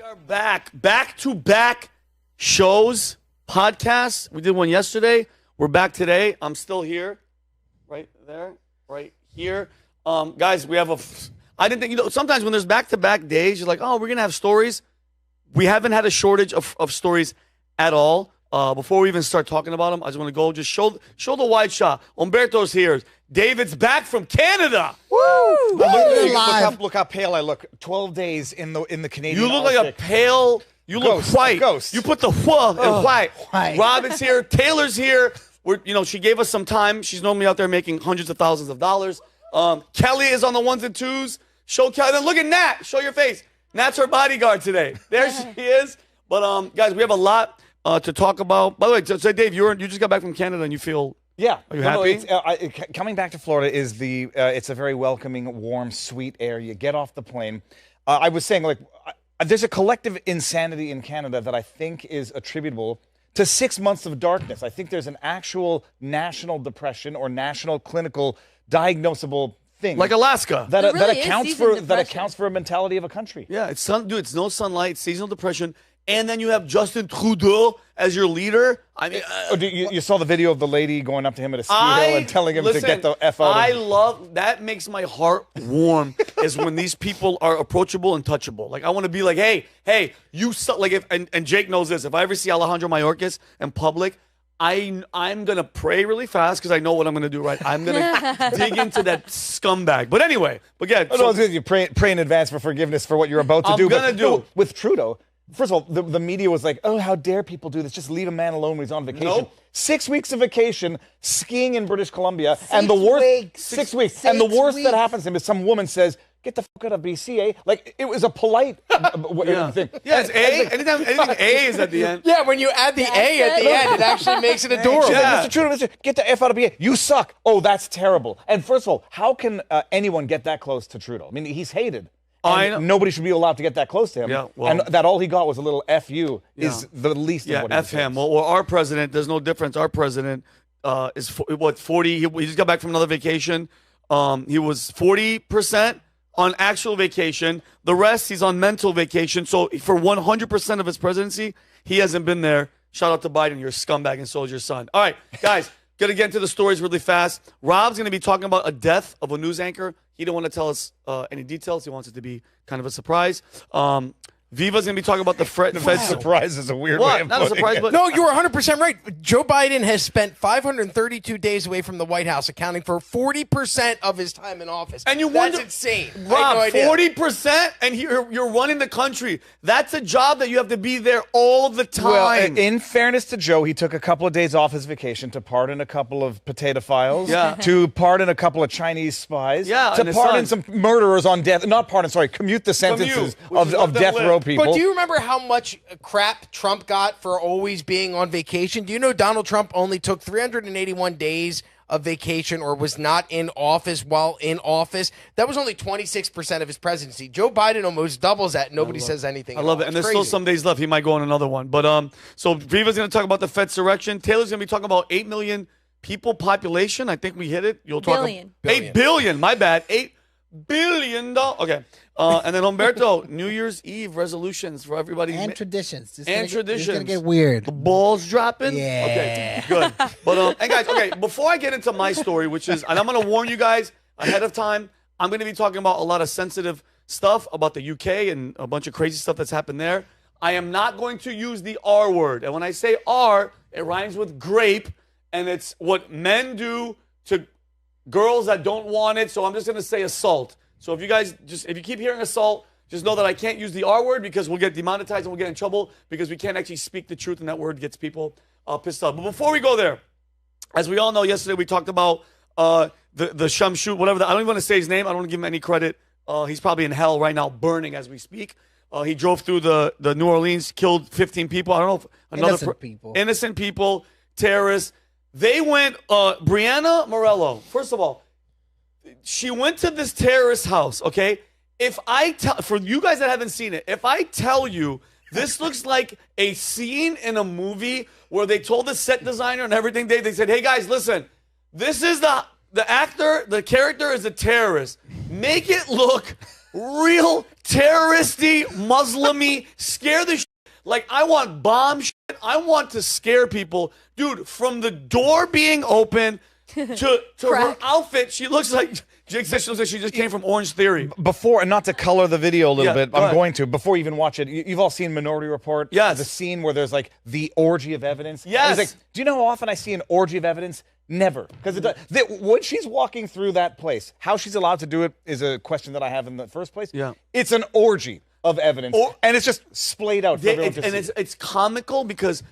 are back to back shows, podcasts. We did one yesterday. We're back today. I'm still here, right there, right here. Guys, we have I didn't think, sometimes when there's back to back days, you're like, oh, we're gonna have stories. We haven't had a shortage of stories at all. Before we even start talking about them, I just want to go just show the wide shot. Humberto's here. David's back from Canada. Woo! Look how pale I look. 12 days in the Canadian. You look like a pale. You look white. Ghost. You put the in white. Robin's here. Taylor's here. She gave us some time. She's normally out there making hundreds of thousands of dollars. Kelly is on the ones and twos. Show Kelly. Then look at Nat. Show your face. Nat's her bodyguard today. There she is. But guys, we have a lot to talk about. By the way, so Dave, you just got back from Canada and you feel. Yeah. Are you happy? Coming back to Florida is it's a very welcoming, warm, sweet air. You get off the plane. I was saying, there's a collective insanity in Canada that I think is attributable to 6 months of darkness. I think there's an actual national depression or national clinical diagnosable thing. Like Alaska. That accounts for a mentality of a country. Yeah, it's no sunlight, it's seasonal depression. And then you have Justin Trudeau as your leader. I mean, you saw the video of the lady going up to him at a ski hill and telling him to get the F out. I love that. Makes my heart warm. Is when these people are approachable and touchable. Like I want to be like, hey, you like if and Jake knows this. If I ever see Alejandro Mayorkas in public, I'm gonna pray really fast because I know what I'm gonna do. Right, I'm gonna dig into that scumbag. But anyway, you pray in advance for forgiveness for what you're about to do. With Trudeau. First of all, the media was like, oh, how dare people do this? Just leave a man alone when he's on vacation. Nope. 6 weeks of vacation, skiing in British Columbia. 6 weeks. And the worst that happens to him is some woman says, get the fuck out of BC, eh? Like, it was a polite thing. Yeah, it's A. Anything A is at the end. Yeah, when you add the A at the end, it actually makes it adorable. Yeah. Mr. Trudeau, get the F out of BC. You suck. Oh, that's terrible. And first of all, how can anyone get that close to Trudeau? I mean, he's hated. Nobody should be allowed to get that close to him. Yeah, well, and that all he got was a little F-U is the least of what he F him. Well, our president, there's no difference. Our president is, 40? He just got back from another vacation. He was 40% on actual vacation. The rest, he's on mental vacation. So for 100% of his presidency, he hasn't been there. Shout out to Biden. You're a scumbag and so is your son. All right, guys, going to get into the stories really fast. Rob's going to be talking about a death of a news anchor. He don't want to tell us any details. He wants it to be kind of a surprise. Viva's going to be talking about the Fed. Surprise is a weird what? way of Not a surprise, but no, you were 100% right. Joe Biden has spent 532 days away from the White House, accounting for 40% of his time in office. And you That's wonder, insane. Rob, 40%, and you're running the country. That's a job that you have to be there all the time. Well, in fairness to Joe, he took a couple of days off his vacation to pardon a couple of potato files, to pardon a couple of Chinese spies, to pardon some murderers on death. Commute the sentences of death row people. But do you remember how much crap Trump got for always being on vacation? Do you know Donald Trump only took 381 days of vacation or was not in office while in office? That was only 26% of his presidency. Joe Biden almost doubles that. Nobody says anything. I love it. And there's still some days left. He might go on another one. But so Viva's going to talk about the Fedsurrection. Taylor's going to be talking about 8 million people population. I think we hit it. You'll talk billion. 8 billion. My bad. $8 billion. Okay. And then Humberto, New Year's Eve resolutions for everybody. And traditions. It's going to get weird. The balls dropping? Yeah. Okay, good. But, and guys, okay, before I get into my story, which is, and I'm going to warn you guys ahead of time, I'm going to be talking about a lot of sensitive stuff about the UK and a bunch of crazy stuff that's happened there. I am not going to use the R word. And when I say R, it rhymes with grape, and it's what men do to girls that don't want it. So I'm just going to say assault. So if you keep hearing assault, just know that I can't use the R word because we'll get demonetized and we'll get in trouble because we can't actually speak the truth and that word gets people pissed off. But before we go there, as we all know, yesterday we talked about the Shamshoot, whatever. I don't even want to say his name. I don't want to give him any credit. He's probably in hell right now, burning as we speak. He drove through the New Orleans, killed 15 people. I don't know if innocent people, terrorists. They went, Brianna Morello, first of all, she went to this terrorist house, okay? If I tell, for you guys that haven't seen it, if I tell you this looks like a scene in a movie where they told the set designer and everything, they said, hey guys, listen, this is the actor, the character is a terrorist. Make it look real terroristy, Muslim-y, scare the shit. Like, I want bomb shit. I want to scare people. Dude, from the door being open to her outfit, she looks like... Jake said she looks like she just came from Orange Theory. Before, and not to color the video a little bit, go I'm ahead. going to, before you even watch it, you've all seen Minority Report? Yes. The scene where there's like the orgy of evidence? Yes. It's like, do you know how often I see an orgy of evidence? Never. Because when she's walking through that place, how she's allowed to do it is a question that I have in the first place. Yeah. It's an orgy of evidence, and it's just splayed out for everyone to see. It's comical because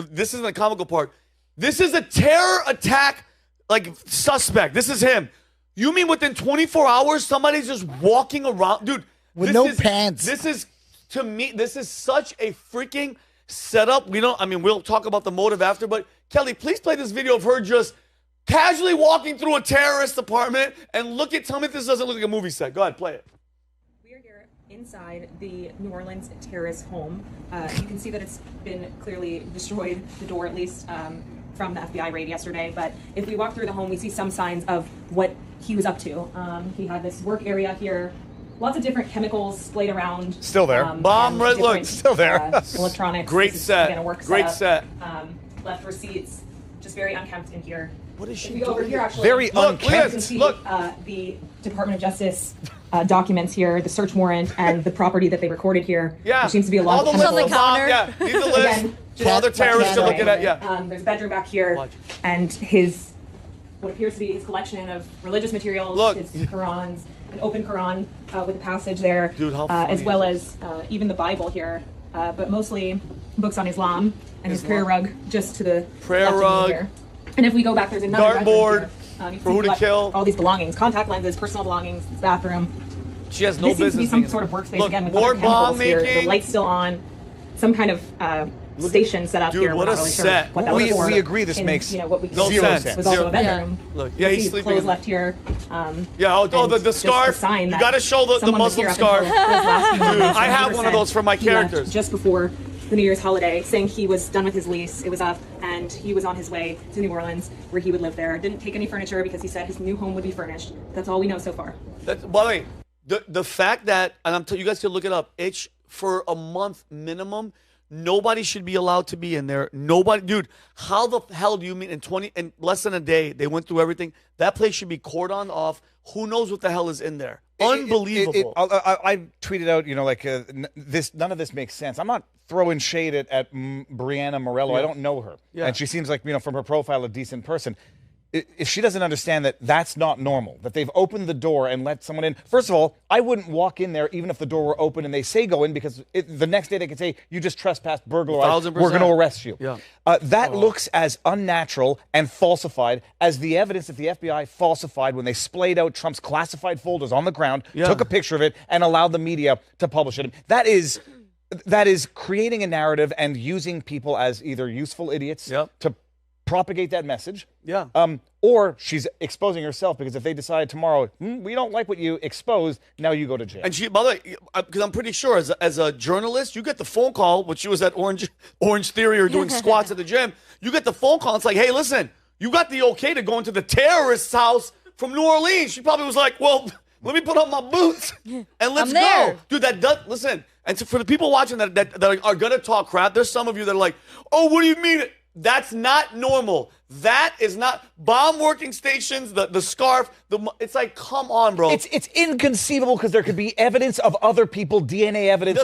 this isn't the comical part. This is a terror attack, like, suspect. This is him. You mean within 24 hours, somebody's just walking around? Dude. With no pants. This is, to me, this is such a freaking setup. We'll talk about the motive after, but Kelly, please play this video of her just casually walking through a terrorist apartment and tell me if this doesn't look like a movie set. Go ahead, play it. We are here inside the New Orleans terrorist home. You can see that it's been clearly destroyed, the door at least, from the FBI raid yesterday. But if we walk through the home, we see some signs of what he was up to. He had this work area here, lots of different chemicals splayed around. Still there. Bomb, right, look, still there. Electronics. Great This is, set. again, a work Great setup. set. Left receipts, just very unkempt in here. What is she If we go over doing? here, actually, Very Look, you can unkempt. see Look. the Department of Justice documents here, the search warrant, and the property that they recorded here. Yeah. There seems to be a lot All of the lists chemicals. on the counter. Yeah, these are the list Again, for other terrorists to look at. Yeah. There's a bedroom back here, Watch. and what appears to be his collection of religious materials, Look. his Qurans, an open Quran with a passage there, Dude, how funny as well is as even the Bible here, but mostly books on Islam, and his prayer rug just to the Prayer left of me rug. here. And if we go back, there's another Dartboard bedroom here. You for can who to collect kill. all these belongings, contact lenses, personal belongings, his bathroom. She has no This seems to be business. some being- sort of workspace Look, again with more other chemicals bomb here. The making. light's still on. Some kind of station set up Dude, here. We're what not a really set. Sure what that was We for. agree this And, makes what we no see sense. was also Zero. a bedroom. Look, You yeah, can he's see sleeping clothes in- left here. Yeah, the just a scarf. sign You that got to show the someone was Muslim here up scarf. until this last few moments. I And have he one of those for my he left characters. just before the New Year's holiday, saying he was done with his lease. It was up, and he was on his way to New Orleans, where he would live there. Didn't take any furniture because he said his new home would be furnished. That's all we know so far. By the way, the fact that, and you guys can look it up, it's for a month minimum. Nobody should be allowed to be in there. Nobody, dude. How the hell do you mean in less than a day they went through everything? That place should be cordoned off. Who knows what the hell is in there? Unbelievable. I tweeted out, none of this makes sense. I'm not throwing shade at Brianna Morello. I don't know her, and she seems like from her profile a decent person. If she doesn't understand that that's not normal, that they've opened the door and let someone in. First of all, I wouldn't walk in there even if the door were open and they say go in, because the next day they could say, you just trespassed, burglarized, 1,000%. we're going to arrest you. Yeah. That looks as unnatural and falsified as the evidence that the FBI falsified when they splayed out Trump's classified folders on the ground, took a picture of it, and allowed the media to publish it. That is creating a narrative and using people as either useful idiots to propagate that message. Yeah. Or she's exposing herself, because if they decide tomorrow, we don't like what you exposed, now you go to jail. And she, by the way, because I'm pretty sure as a journalist, you get the phone call when she was at Orange Theory or doing squats at the gym. You get the phone call. It's like, hey, listen, you got the okay to go into the terrorist's house from New Orleans. She probably was like, well, let me put on my boots and let's go. Dude, that does, listen. And so for the people watching that are going to talk crap, there's some of you that are like, oh, what do you mean? That's not normal. That is not bomb working stations. The scarf. It's like, come on, bro. It's inconceivable, because there could be evidence of other people, DNA evidence.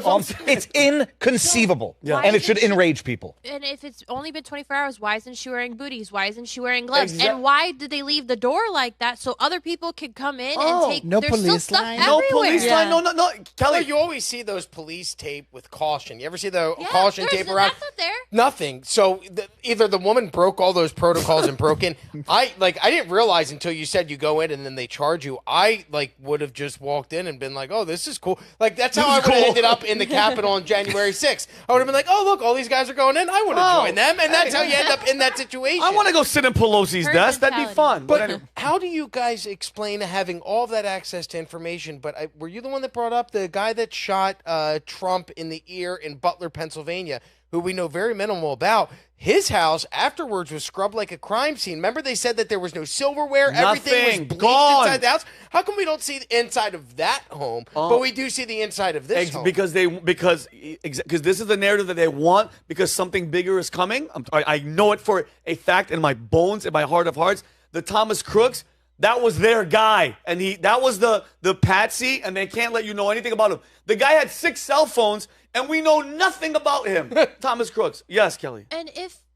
It's inconceivable, and it should enrage people. And if it's only been 24 hours, why isn't she wearing booties? Why isn't she wearing gloves? Exact- And why did they leave the door like that so other people could come in and take? No There's police still stuff line? no everywhere. police line. No. Kelly, You always see those police tape with caution. You ever see the Yeah, caution there's tape around? that's not there. Nothing. So either the woman broke all those protocols and broke in. I didn't realize until you said you go in and then they charge you. I would have just walked in and been like, oh, this is cool. That's how I would have ended up in the Capitol on January 6th. I would have been like, oh, look, all these guys are going in. I want to join them. And that's how you end up in that situation. I want to go sit in Pelosi's Herd desk. That'd be mentality. fun. But anyway. How do you guys explain having all of that access to information? But were you the one that brought up the guy that shot Trump in the ear in Butler, Pennsylvania, who we know very minimal about? His house afterwards was scrubbed like a crime scene. Remember they said that there was no silverware? Everything was bleached inside the house? How come we don't see the inside of that home, but we do see the inside of this home? Because this is the narrative that they want, because something bigger is coming. I know it for a fact in my bones, in my heart of hearts. The Thomas Crooks, that was their guy. And that was the patsy, and they can't let you know anything about him. The guy had 6 cell phones, and we know nothing about him. Thomas Crooks. Yes, Kelly. And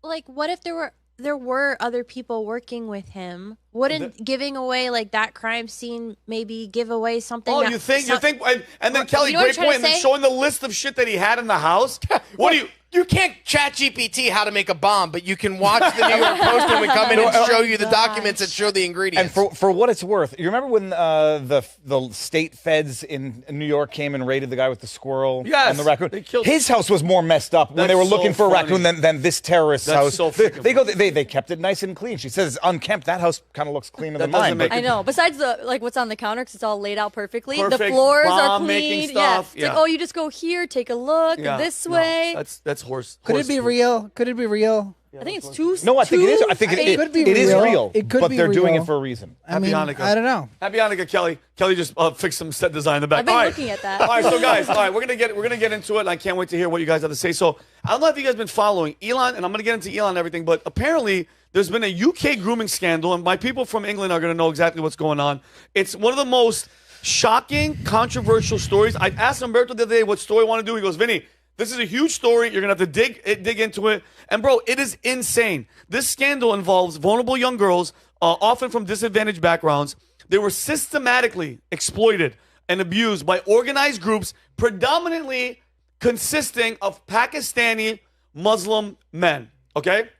what if there were other people working with him? Wouldn't giving away like that crime scene maybe give away something? Oh, you think, and then Kelly, great point, and then showing the list of shit that he had in the house. What do you? You can't chat GPT how to make a bomb, but you can watch the New York Post and we come in and show you the documents that show the ingredients. And for what it's worth, you remember when the state feds in New York came and raided the guy with the squirrel and the raccoon? They killed his house was more messed up when they were looking for a raccoon than this terrorist's house. So they kept it nice and clean. She says it's unkempt. That house kind of looks cleaner than mine. I know. Besides what's on the counter, because it's all laid out perfectly. Perfect. The floors are Stuff. clean. Yeah. It's like, oh, you just go here, take a look this way. That's horse. Could it be real? Could it be real? I think it's too. No, I think it is. I think it could be it is real. It could but be they're doing real. it for a reason. I mean, Hanukkah. I don't know. Happy Hanukkah, Kelly. Kelly just fixed some set design in the back. I've been all right. looking at that. All right, so guys, we're gonna get into it, and I can't wait to hear what you guys have to say. So I don't know if you guys have been following Elon, and I'm gonna get into Elon and everything, but apparently there's been a UK grooming scandal, and my people from England are gonna know exactly what's going on. It's one of the most shocking, controversial stories. I asked Humberto the other day what story I want to do. He goes, Vinny, this is a huge story. You're going to have to dig into it. And, bro, it is insane. This scandal involves vulnerable young girls, often from disadvantaged backgrounds. They were systematically exploited and abused by organized groups, predominantly consisting of Pakistani Muslim men, okay?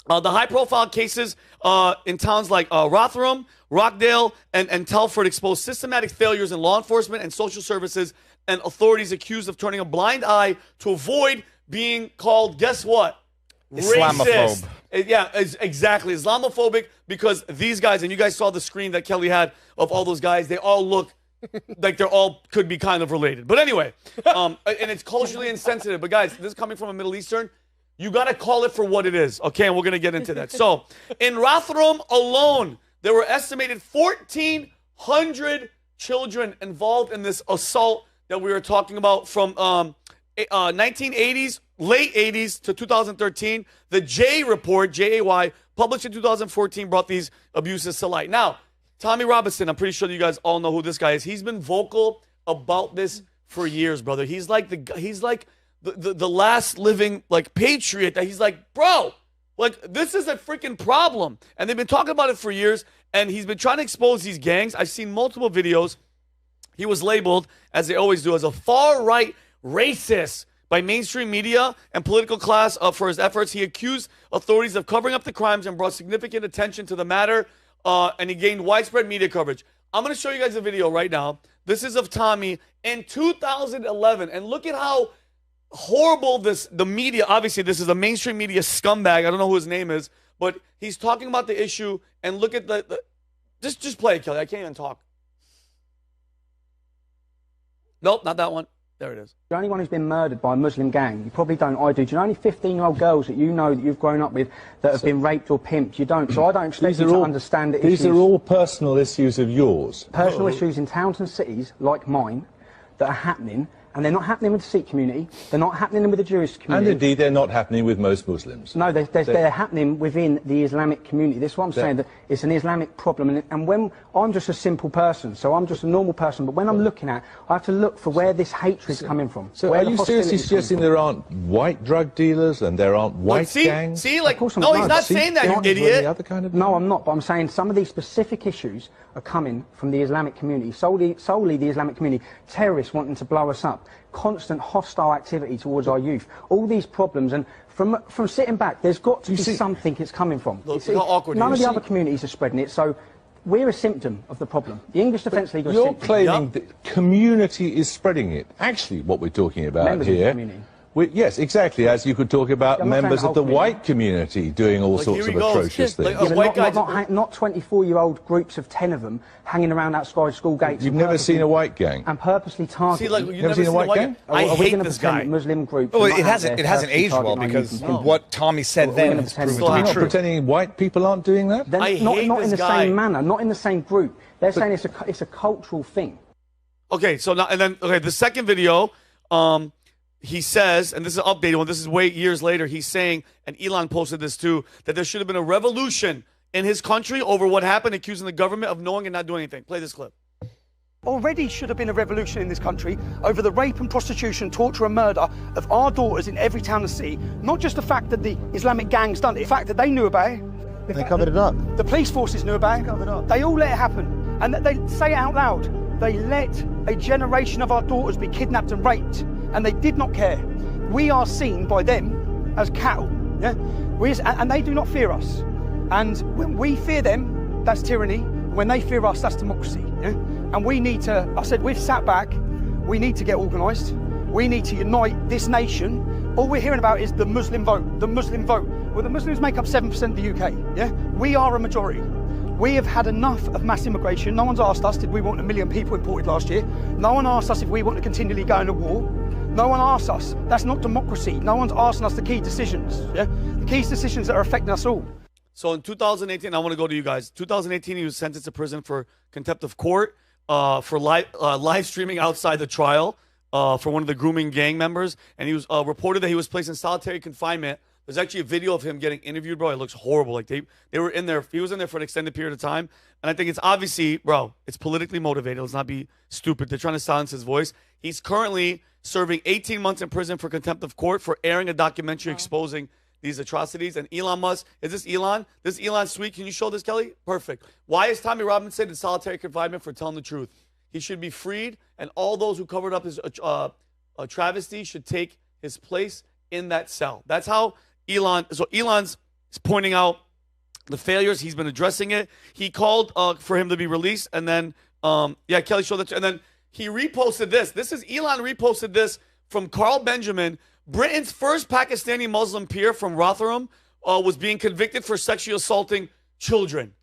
The high-profile cases in towns like Rotherham, Rockdale, and Telford exposed systematic failures in law enforcement and social services, and authorities accused of turning a blind eye to avoid being called, guess what? Islamophobe. Racist. Yeah, exactly. Islamophobic, because these guys, and you guys saw the screen that Kelly had of all those guys, they all look like they're all could be kind of related. But anyway, and it's culturally insensitive. But guys, this is coming from a Middle Eastern. You got to call it for what it is, okay? And we're going to get into that. So, in Rotherham alone, there were estimated 1,400 children involved in this assault that we were talking about from 1980s, late 80s to 2013. The J report, J-A-Y, published in 2014, brought these abuses to light. Now, Tommy Robinson, I'm pretty sure you guys all know who this guy is. He's been vocal about this for years, brother. He's like the last living like patriot that he's like, bro, like this is a freaking problem. And they've been talking about it for years, and he's been trying to expose these gangs. I've seen multiple videos. He was labeled, as they always do, as a far-right racist by mainstream media and political class for his efforts. He accused authorities of covering up the crimes and brought significant attention to the matter, and he gained widespread media coverage. I'm going to show you guys a video right now. This is of Tommy in 2011, and look at how horrible the media, obviously this is a mainstream media scumbag, I don't know who his name is, but he's talking about the issue, and look at just play it, Kelly. I can't even talk. Nope, not that one. There it is. The only one who's been murdered by a Muslim gang, you probably don't, I do. Do you know any 15-year-old girls that you know that you've grown up with that have been raped or pimped? You don't. So I don't expect you to understand the issues. These are all personal issues of yours. Personal issues in towns and cities like mine that are happening, and they're not happening with the Sikh community, they're not happening with the Jewish community. And indeed, they're not happening with most Muslims. No, they're happening within the Islamic community. This is what I'm saying, that it's an Islamic problem. And when I'm just a simple person, so I'm just a normal person, but when I'm looking at, I have to look for where this hatred is coming from. So are you seriously suggesting there aren't white drug dealers and there aren't white gangs? See, like, no, he's not saying that, you idiot. No, I'm not, but I'm saying some of these specific issues are coming from the Islamic community, solely the Islamic community. Terrorists wanting to blow us up, constant hostile activity towards our youth, all these problems, and from sitting back, there's got to be something it's coming from. Look how awkward none of the other communities are spreading it, so we're a symptom of the problem. The English Defence League are a symptom. You're claiming that community is spreading it. Actually, what we're talking about Members of the here, community. Yes, exactly. As you could talk about I'm not saying members the of the whole white community doing all sorts here of he goes. atrocious things. Like, Yeah, but white guys- not 24-year-old groups of 10 of them hanging around outside school gates. You've and never purposely- seen a white gang? And purposely targeting. See, like, you've never seen a white gang? I Are we hate gonna this pretend guy. that Muslim groups. Well, are not it out hasn't. there It hasn't purposely aged well targeting our youth because and kids? what Tommy said then gonna has pretend proven it's to You're be not true. pretending white people aren't doing that? They're I not hate in this the guy. same manner, not in the same group. They're saying it's a cultural thing. Okay, so now and then the second video, he says, and this is an updated one. This is way years later. He's saying, and Elon posted this too, that there should have been a revolution in his country over what happened, accusing the government of knowing and not doing anything. Play this clip. Already should have been a revolution in this country over the rape and prostitution, torture and murder of our daughters in every town and city. Not just the fact that the Islamic gangs done it, the fact that they knew about it. They covered it up. The police forces knew about it. They all let it happen. And they say it out loud. They let a generation of our daughters be kidnapped and raped. And they did not care. We are seen by them as cattle. Yeah? And they do not fear us. And when we fear them, that's tyranny. When they fear us, that's democracy. Yeah? And we need to, I said, we've sat back. We need to get organised. We need to unite this nation. All we're hearing about is the Muslim vote, the Muslim vote. Well, the Muslims make up 7% of the UK. Yeah? We are a majority. We have had enough of mass immigration. No one's asked us, did we want 1 million people imported last year? No one asked us if we want to continually go into war. No one asked us. That's not democracy. No one's asking us the key decisions. Yeah? The key decisions that are affecting us all. So in 2018, I want to go to you guys. 2018, he was sentenced to prison for contempt of court for live streaming outside the trial for one of the grooming gang members. And he was reported that he was placed in solitary confinement. There's actually a video of him getting interviewed, bro. It looks horrible. Like they were in there. He was in there for an extended period of time. And I think it's obviously, bro, it's politically motivated. Let's not be stupid. They're trying to silence his voice. He's currently serving 18 months in prison for contempt of court for airing a documentary exposing these atrocities. And Elon Musk, is this Elon? This Elon sweet. Can you show this, Kelly? Perfect. Why is Tommy Robinson in solitary confinement for telling the truth? He should be freed, and all those who covered up his travesty should take his place in that cell. That's how Elon. So Elon's pointing out the failures. He's been addressing it. He called for him to be released, and then Kelly showed that, and then he reposted this. This is Elon reposted this from Carl Benjamin. Britain's first Pakistani Muslim peer from Rotherham was being convicted for sexually assaulting children.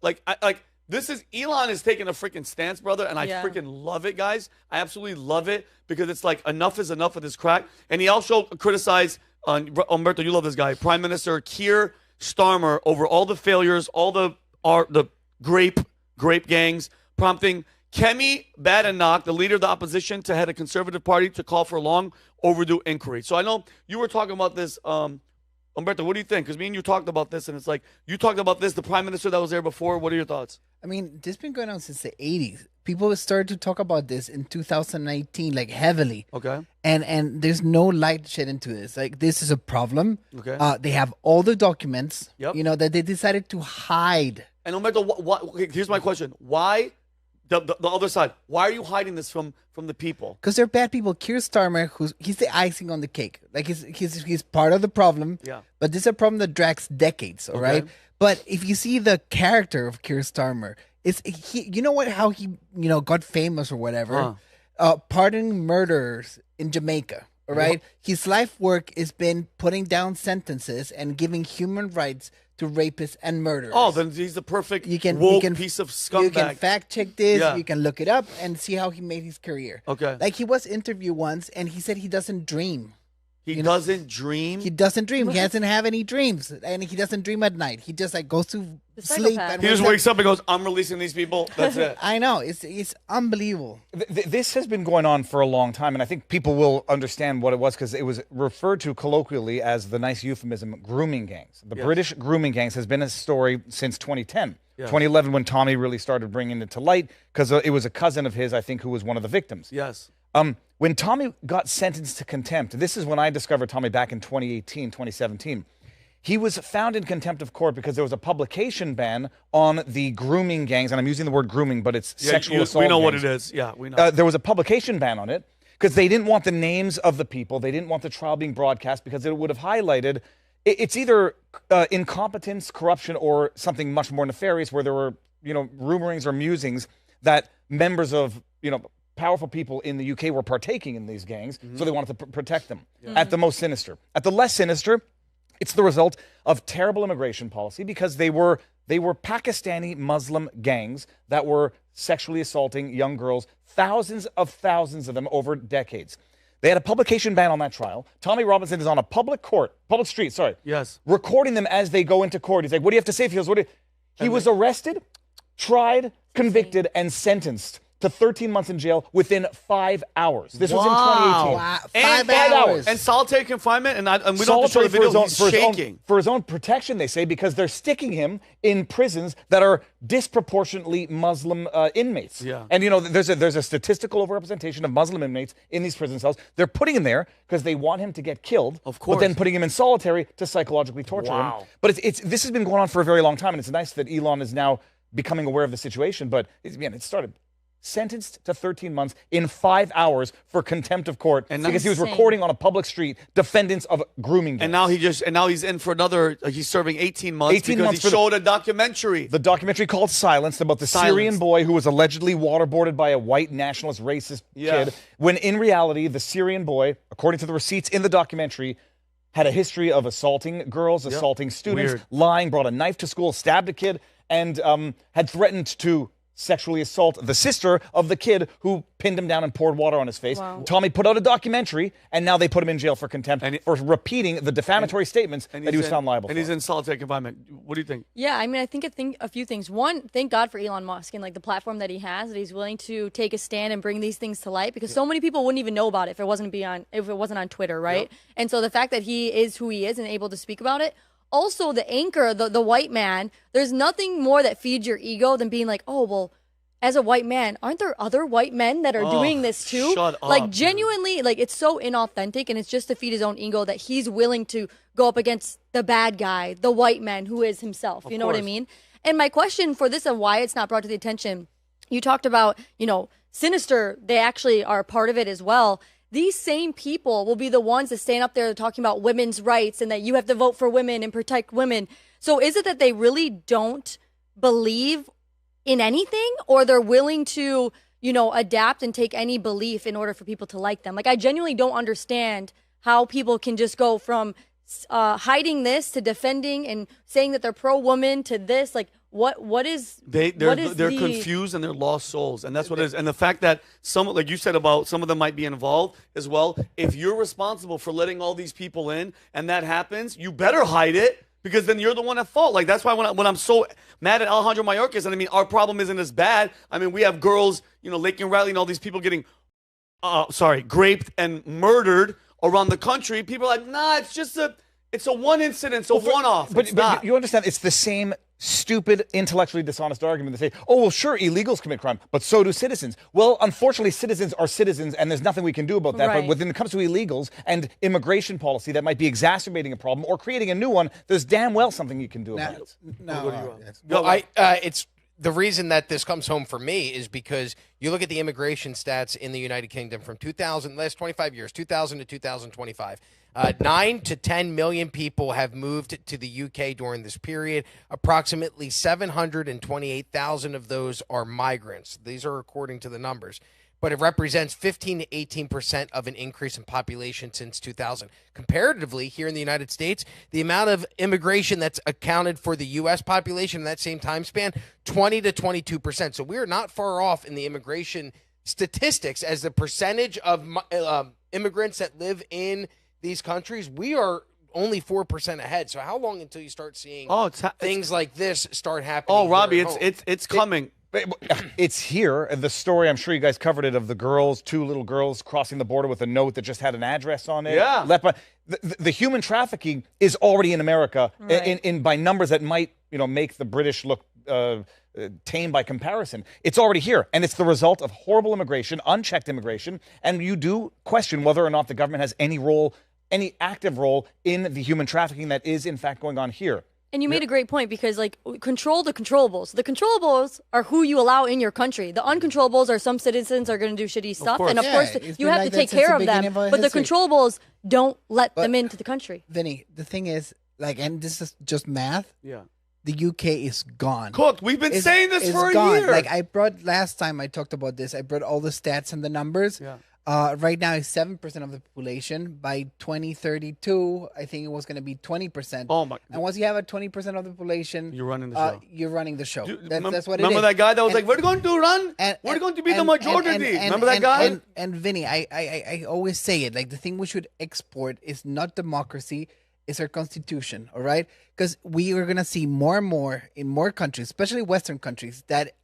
This is Elon is taking a freaking stance, brother, and I freaking love it, guys. I absolutely love it because it's like enough is enough of this crack. And he also criticized Humberto, you love this guy, Prime Minister Keir Starmer over all the failures, all the grape gangs, prompting Kemi Badenoch, the leader of the opposition, to head a Conservative Party to call for a long overdue inquiry. So I know you were talking about this, Humberto. What do you think? Because me and you talked about this, and it's like you talked about this, the Prime Minister that was there before. What are your thoughts? I mean, this has been going on since the 80s. People started to talk about this in 2019, like heavily. Okay. And there's no light shed into this. Like, this is a problem. Okay. They have all the documents, Yep. that they decided to hide. And Humberto, okay, here's my question: why? The other side. Why are you hiding this from the people? Because they're bad people. Keir Starmer, he's the icing on the cake. Like, he's part of the problem. Yeah. But this is a problem that drags decades, all right? But if you see the character of Keir Starmer, you know what? How he got famous or whatever, pardoning murderers in Jamaica. All right, his life work has been putting down sentences and giving human rights to rapists and murderers. Oh, then he's the perfect you can piece of scumbag. You can fact check this. Yeah. You can look it up and see how he made his career. Okay. Like, he was interviewed once and he said he doesn't dream. He doesn't dream. He doesn't dream. He doesn't have any dreams, and he doesn't dream at night. He just goes to sleep. And he just wakes up and goes, "I'm releasing these people." That's it. I know, it's unbelievable. This has been going on for a long time, and I think people will understand what it was because it was referred to colloquially as the nice euphemism, grooming gangs. The British grooming gangs has been a story since 2010. 2011 when Tommy really started bringing it to light because it was a cousin of his, I think, who was one of the victims. Yes. When Tommy got sentenced to contempt, this is when I discovered Tommy back in 2018, 2017. He was found in contempt of court because there was a publication ban on the grooming gangs, and I'm using the word grooming, but it's sexual assault. We know gangs. what it is. Yeah, we know. There was a publication ban on it because they didn't want the names of the people. They didn't want the trial being broadcast because it would have highlighted it's either incompetence, corruption, or something much more nefarious where there were, rumorings or musings that members of, powerful people in the UK were partaking in these gangs, so they wanted to protect them. At the most sinister. At the less sinister, it's the result of terrible immigration policy because they were Pakistani Muslim gangs that were sexually assaulting young girls, thousands of them over decades. They had a publication ban on that trial. Tommy Robinson is on a public street, Yes. recording them as they go into court. He's like, what do you have to say? He was arrested, tried, convicted, and sentenced to 13 months in jail within 5 hours. This was in 2018. Wow. And 5 hours. And solitary confinement, and we don't have to show the video. He's shaking. For his own protection, they say, because they're sticking him in prisons that are disproportionately Muslim inmates. Yeah. And you know, there's a statistical overrepresentation of Muslim inmates in these prison cells. They're putting him there because they want him to get killed. Of course. But then putting him in solitary to psychologically torture him. But this has been going on for a very long time, and it's nice that Elon is now becoming aware of the situation. But it started. Sentenced to 13 months in 5 hours for contempt of court because he was recording on a public street defendants of grooming gangs. And now he's in for another. He's serving 18 months because he showed a documentary. The documentary called Silence about the Syrian boy who was allegedly waterboarded by a white nationalist racist kid. When in reality, the Syrian boy, according to the receipts in the documentary, had a history of assaulting girls, assaulting students, lying, brought a knife to school, stabbed a kid, and had threatened to sexually assault the sister of the kid who pinned him down and poured water on his face. Wow. Tommy put out a documentary, and now they put him in jail for contempt for repeating the defamatory statements that he was found liable for. And he's in solitary confinement. What do you think? Yeah, I mean, I think a few things. One, thank God for Elon Musk and like the platform that he has, that he's willing to take a stand and bring these things to light, because so many people wouldn't even know about it if it wasn't on Twitter, right? And so the fact that he is who he is and able to speak about it. Also, the anchor, the white man, there's nothing more that feeds your ego than being like, oh, well, as a white man, aren't there other white men that are doing this too? Shut up. Like, genuinely, like, it's so inauthentic, and it's just to feed his own ego that he's willing to go up against the bad guy, the white man who is himself. You know what I mean? And my question for this and why it's not brought to the attention, you talked about, Sinister, they actually are a part of it as well. These same people will be the ones that stand up there talking about women's rights and that you have to vote for women and protect women. So is it that they really don't believe in anything, or they're willing to, adapt and take any belief in order for people to like them? Like, I genuinely don't understand how people can just go from hiding this to defending and saying that they're pro-woman to this. Like, what is they're confused and they're lost souls, and that's what it is. And the fact that some, like you said, about some of them might be involved as well. If you're responsible for letting all these people in, and that happens, you better hide it. Because then you're the one at fault. Like, that's why when I'm so mad at Alejandro Mayorkas, and I mean, our problem isn't as bad. I mean, we have girls, Lake and Riley and all these people getting, raped and murdered around the country. People are like, nah, it's a one incident, it's a one-off. But you understand, it's the same stupid, intellectually dishonest argument. They say, oh, well, sure, illegals commit crime, but so do citizens. Well, unfortunately, citizens are citizens, and there's nothing we can do about that. Right. But when it comes to illegals and immigration policy that might be exacerbating a problem or creating a new one, there's damn well something you can do about it. It's the reason that this comes home for me is because you look at the immigration stats in the United Kingdom from last 25 years, 2000 to 2025. 9 to 10 million people have moved to the UK during this period. Approximately 728,000 of those are migrants. These are according to the numbers. But it represents 15 to 18% of an increase in population since 2000. Comparatively, here in the United States, the amount of immigration that's accounted for the U.S. population in that same time span, 20 to 22%. So we're not far off in the immigration statistics as the percentage of immigrants that live in these countries. We are only 4% ahead. So how long until you start seeing things like this start happening? Oh, Robbie, it's coming. It's here. The story, I'm sure you guys covered it, of the girls, 2 little girls crossing the border with a note that just had an address on it. Yeah. The human trafficking is already in America in by numbers that might make the British look tame by comparison. It's already here, and it's the result of horrible immigration, unchecked immigration, and you do question whether or not the government has any active role in the human trafficking that is in fact going on here. And you made a great point, because control the controllables. The controllables are who you allow in your country. The uncontrollables are some citizens are going to do shitty stuff, and of course you have to take care of them. But the controllables, don't let them into the country. Vinny, the thing is, and this is just math. Yeah. the UK is gone. Cooked. We've been saying this for a year. Like I brought last time I talked about this, I brought all the stats and the numbers. Yeah. Right now, it's 7% of the population. By 2032, I think it was going to be 20%. Oh my! And once you have a 20% of the population, you're running the show. You're running the show. Dude, that's what it is. Remember that guy that was like, "We're going to run. We're going to be the majority." Remember that guy? And Vinny, I always say it. Like the thing we should export is not democracy. It's our constitution. All right, because we are going to see more and more in more countries, especially Western countries, that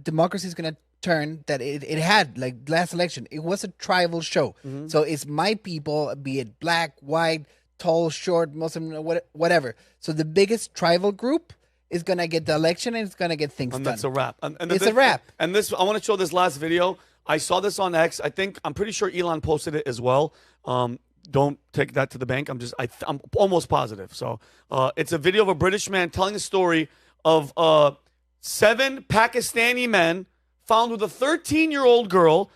democracy is going to turn that it had. Like last election, it was a tribal show. So it's my people, be it black, white, tall, short, Muslim, whatever. So the biggest tribal group is gonna get the election and it's gonna get things done. That's a wrap. And it's a wrap. And this, I want to show this last video. I saw this on X. I'm pretty sure Elon posted it as well. Don't take that to the bank. I'm almost positive. So it's a video of a British man telling a story of 7 Pakistani men found with a 13-year-old girl,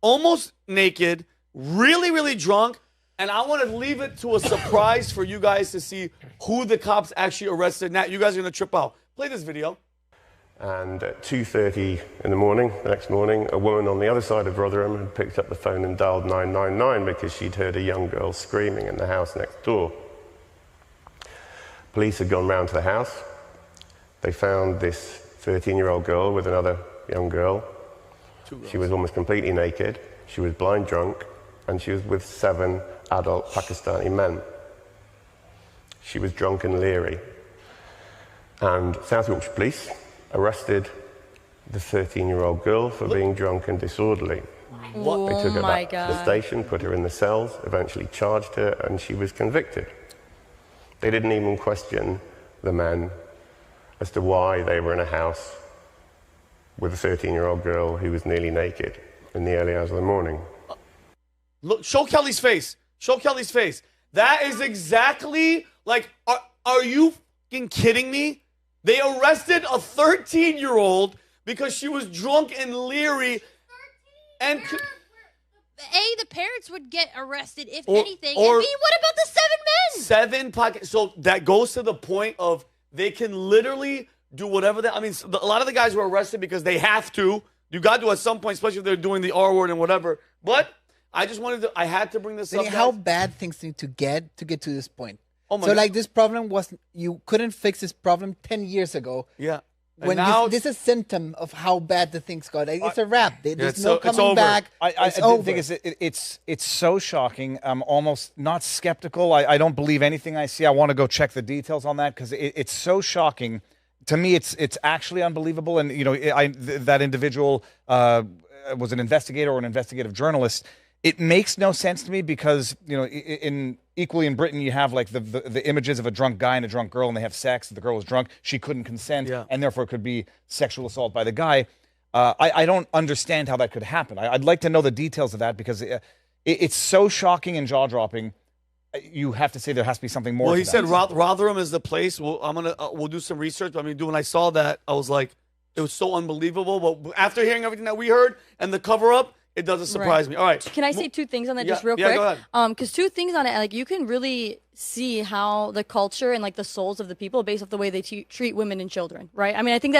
almost naked, really, really drunk. And I want to leave it to a surprise for you guys to see who the cops actually arrested. Nat, you guys are going to trip out. Play this video. And at 2:30 in the morning, the next morning, a woman on the other side of Rotherham had picked up the phone and dialed 999 because she'd heard a young girl screaming in the house next door. Police had gone round to the house. They found this 13-year-old girl with another young girl. She was almost completely naked. She was blind drunk, and she was with 7 adult Pakistani men. She was drunk and leery. And South Yorkshire Police arrested the 13-year-old girl for being drunk and disorderly. What? They took her back God. to the station, put her in the cells, eventually charged her, and she was convicted. They didn't even question the men as to why they were in a house with a 13-year-old girl who was nearly naked in the early hours of the morning. Look, show Kelly's face. Show Kelly's face. That is exactly like, are you fucking kidding me? They arrested a 13-year-old because she was drunk and leery. And the parents would get arrested if anything. And B, what about the 7 men? 7 pockets. So that goes to the point of they can literally do whatever they. I mean, a lot of the guys were arrested because they have to. You got to at some point, especially if they're doing the R word and whatever. But I just wanted to. I had to bring this up. How bad things need to get to this point. Oh my so God. like this problem was you couldn't fix this problem 10 years ago. Yeah. When now this is a symptom of how bad the things got. Like, it's a wrap. There's no it's coming over. back. I think it's so shocking. I'm almost not skeptical. I don't believe anything I see. I want to go check the details on that because it's so shocking. To me, it's actually unbelievable. And that individual was an investigator or an investigative journalist. It makes no sense to me because equally in Britain you have like the images of a drunk guy and a drunk girl and they have sex. The girl was drunk, she couldn't consent, and therefore it could be sexual assault by the guy. I don't understand how that could happen. I'd like to know the details of that because it's so shocking and jaw dropping. You have to say there has to be something more. Well, to he that. said Rotherham is the place. Well, we'll do some research. I mean, when I saw that, I was like, it was so unbelievable. But after hearing everything that we heard and the cover up, it doesn't surprise me. All right. Can I say 2 things on that just real quick? Yeah, go ahead. Because 2 things on it, like you can really see how the culture and like the souls of the people based off the way they treat women and children, right? I mean, I think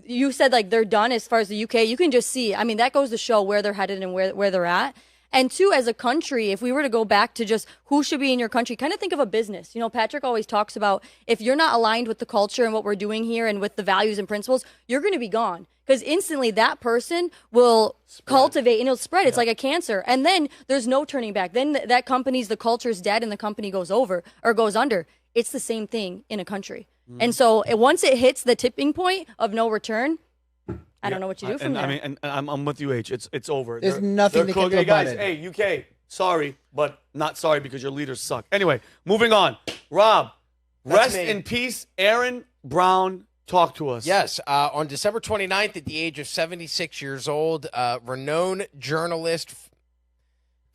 you said like they're done as far as the UK. You can just see, I mean, that goes to show where they're headed and where they're at. And 2, as a country, if we were to go back to just who should be in your country, kind of think of a business. Patrick always talks about if you're not aligned with the culture and what we're doing here and with the values and principles, you're going to be gone. Because instantly that person will cultivate and it'll spread. It's like a cancer. And then there's no turning back. Then that the culture's dead and the company goes over or goes under. It's the same thing in a country. And so once it hits the tipping point of no return, I don't know what you do from there. I mean, and I'm with you, H. It's over. There's nothing they can do about it. Hey, UK, sorry, but not sorry because your leaders suck. Anyway, moving on. Rob, rest in peace, Aaron Brown. Talk to us. Yes. On December 29th, at the age of 76 years old, renowned journalist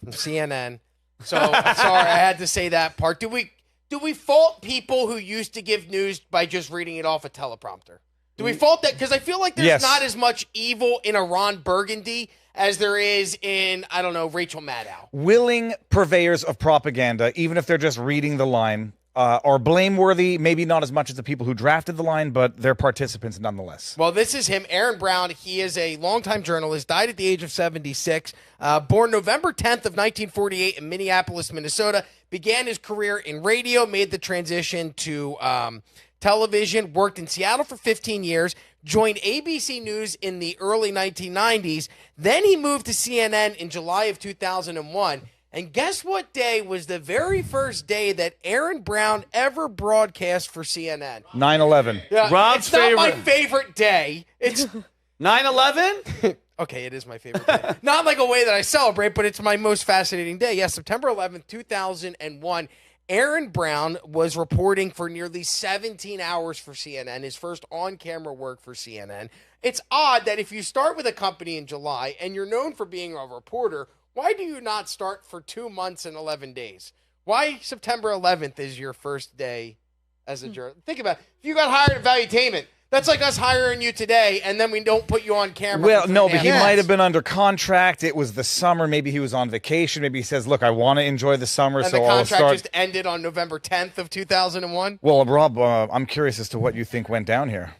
from CNN. So, sorry, I had to say that part. Do we fault people who used to give news by just reading it off a teleprompter? Do we fault that? Because I feel like there's not as much evil in a Ron Burgundy as there is in, I don't know, Rachel Maddow. Willing purveyors of propaganda, even if they're just reading the line, are blameworthy, maybe not as much as the people who drafted the line, but they're participants nonetheless. Well, this is him, Aaron Brown. He is a longtime journalist, died at the age of 76, born November 10th of 1948 in Minneapolis, Minnesota, began his career in radio, made the transition to television, worked in Seattle for 15 years, joined ABC News in the early 1990s. Then he moved to CNN in July of 2001. And guess what day was the very first day that Aaron Brown ever broadcast for CNN? 9/11. Yeah, Rob's it's not my favorite. favorite day. It's 9/11? okay, it is my favorite day. Not like a way that I celebrate, but it's my most fascinating day. Yes, September 11th, 2001. Aaron Brown was reporting for nearly 17 hours for CNN, his first on-camera work for CNN. It's odd that if you start with a company in July and you're known for being a reporter, why do you not start for 2 months and 11 days? Why September 11th is your first day as a journalist? Think about it. If you got hired at Valuetainment, that's like us hiring you today, and then we don't put you on camera. Well, no, but he might have been under contract. It was the summer. Maybe he was on vacation. Maybe he says, look, I want to enjoy the summer, and so the I'll contract start. just ended on November 10th of 2001? Well, Rob, I'm curious as to what you think went down here.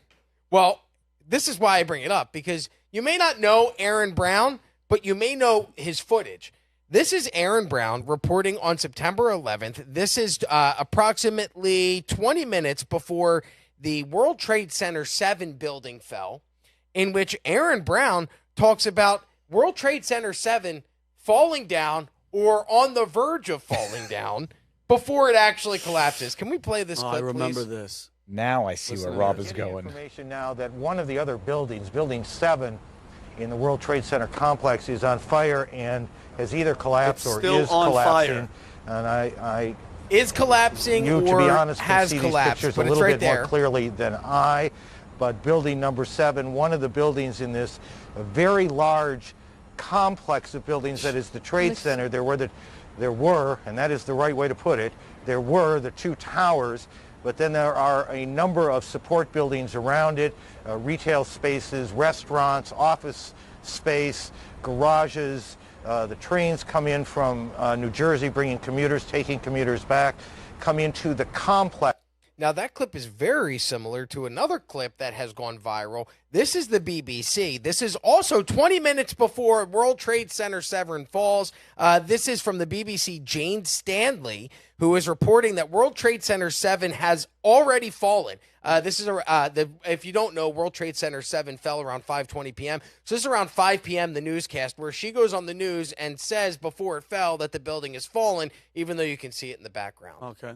Well, this is why I bring it up, because you may not know Aaron Brown, but you may know his footage. This is Aaron Brown reporting on September 11th. This is approximately 20 minutes before the World Trade Center 7 building fell, in which Aaron Brown talks about World Trade Center 7 falling down or on the verge of falling down before it actually collapses. Can we play this clip, I remember please? this. Now I see where Rob is going. Information now that one of the other buildings, Building 7 in the World Trade Center complex, is on fire and has either collapsed or is collapsing. And I is collapsing you, or to be honest, has can see collapsed, these pictures but a it's little right bit more there. clearly than I. But building number 7, one of the buildings in this very large complex of buildings that is the Trade Center, there were, and that is the right way to put it, there were the 2 towers, but then there are a number of support buildings around it, retail spaces, restaurants, office space, garages. The trains come in from New Jersey, bringing commuters, taking commuters back, come into the complex. Now, that clip is very similar to another clip that has gone viral. This is the BBC. This is also 20 minutes before World Trade Center 7 falls. This is from the BBC, Jane Stanley, who is reporting that World Trade Center 7 has already fallen. This is if you don't know, World Trade Center 7 fell around 5:20 p.m. So this is around 5 p.m., the newscast, where she goes on the news and says before it fell that the building has fallen, even though you can see it in the background. Okay.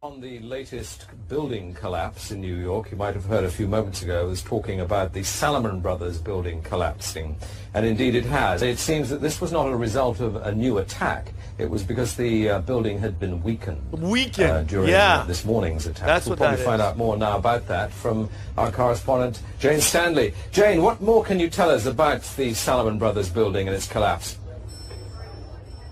On the latest building collapse in New York, you might have heard a few moments ago, was talking about the Salomon Brothers building collapsing. And indeed it has. It seems that this was not a result of a new attack. It was because the building had been weakened. During this morning's attack. That's we'll what probably that find is. out more now about that from our correspondent, Jane Stanley. Jane, what more can you tell us about the Salomon Brothers building and its collapse?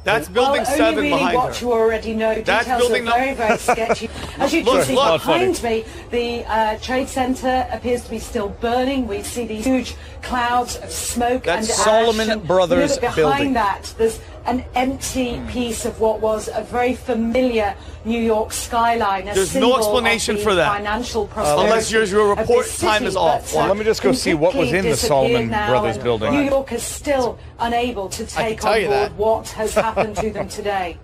That's building 7 really behind what her. you already know. That's Details building are very, very sketchy. As you can see behind me, the Trade Center appears to be still burning. We see these huge clouds of smoke That's and Salomon ash. Brothers Look behind building. that, there's an empty piece of what was a very familiar New York skyline. A There's no symbol explanation of the for that. Financial prosperity Unless your of report this time city, is off. but, Well, let me just go see what was in the Salomon Brothers building. New York is still unable to take on board what has happened to them today.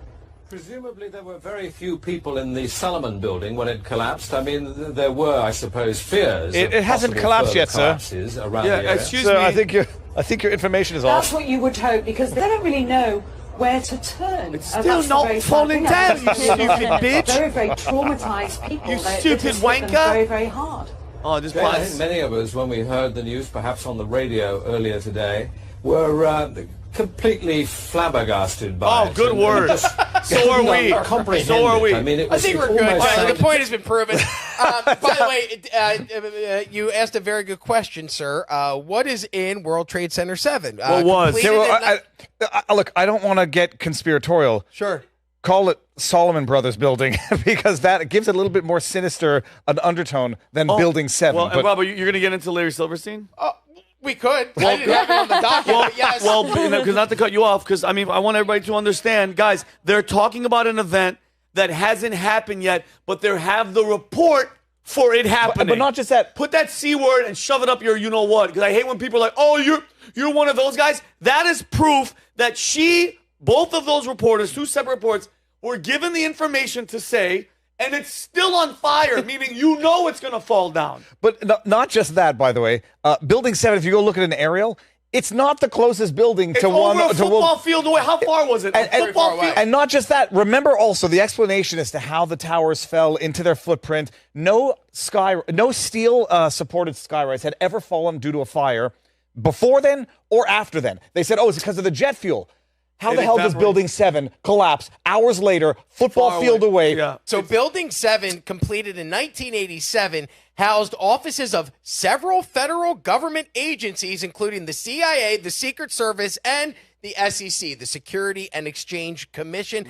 Presumably there were very few people in the Salomon building when it collapsed. I mean, there were, I suppose, fears. It of hasn't possible collapsed further yet, sir. collapses around the area. Excuse me. I think your information is That's off. what you would hope, because they don't really know where to turn. It's still not falling down, you stupid bitch. Very, very traumatized people. You They stupid just hit them wanker. Very, very hard. Oh, this Jane, I think many of us, when we heard the news, perhaps on the radio earlier today, were completely flabbergasted by it. Oh, good and word. just So are we. couldn't comprehend So are we. it. I mean, it I was, think it we're good. almost All right, sounded- the point has been proven. By the way, you asked a very good question, sir. What is in World Trade Center 7? What was? Completed in Look, I don't want to get conspiratorial. Sure. Call it Salomon Brothers building because that gives it a little bit more sinister an undertone than Building 7. Well, but and Robert, you're going to get into Larry Silverstein? We could. I didn't have it on the docket, but yes. Well, because not to cut you off, because I mean, I want everybody to understand, guys. They're talking about an event that hasn't happened yet, but they have the report for it happening. But not just that. Put that C word and shove it up your you-know-what, because I hate when people are like, oh, you're one of those guys. That is proof that both of those reporters, 2 separate reports, were given the information to say, and it's still on fire, meaning you know it's going to fall down. But not just that, by the way. Building 7, if you go look at an aerial, it's not the closest building It's to one. over a football field away. How far was it? A football field. And not just that. Remember also the explanation as to how the towers fell into their footprint. No steel supported skyrise had ever fallen due to a fire before then or after then. They said, oh, it's because of the jet fuel. How the hell does Building 7 collapse hours later, football field away? Yeah. So Building 7, completed in 1987, housed offices of several federal government agencies, including the CIA, the Secret Service, and the SEC, the Security and Exchange Commission.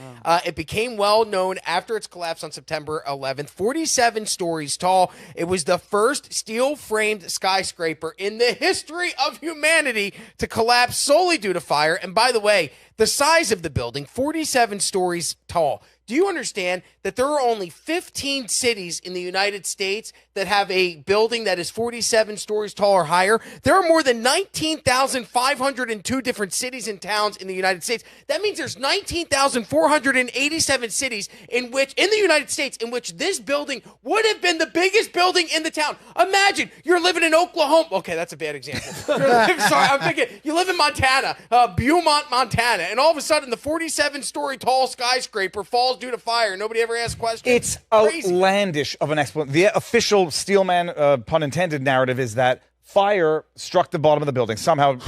It became well known after its collapse on September 11th. 47 stories tall. It was the first steel-framed skyscraper in the history of humanity to collapse solely due to fire. And by the way, the size of the building, 47 stories tall. Do you understand that there are only 15 cities in the United States that have a building that is 47 stories tall or higher? There are more than 19,502 different cities and towns in the United States. That means there's 19,487 cities in the United States in which this building would have been the biggest building in the town. Imagine you're living in Oklahoma. Okay, that's a bad example. I'm thinking you live in Montana, Beaumont, Montana, and all of a sudden the 47-story tall skyscraper falls due to fire. Nobody ever asked questions. It's outlandish of an explanation. The official Steelman, pun intended, narrative is that fire struck the bottom of the building. Somehow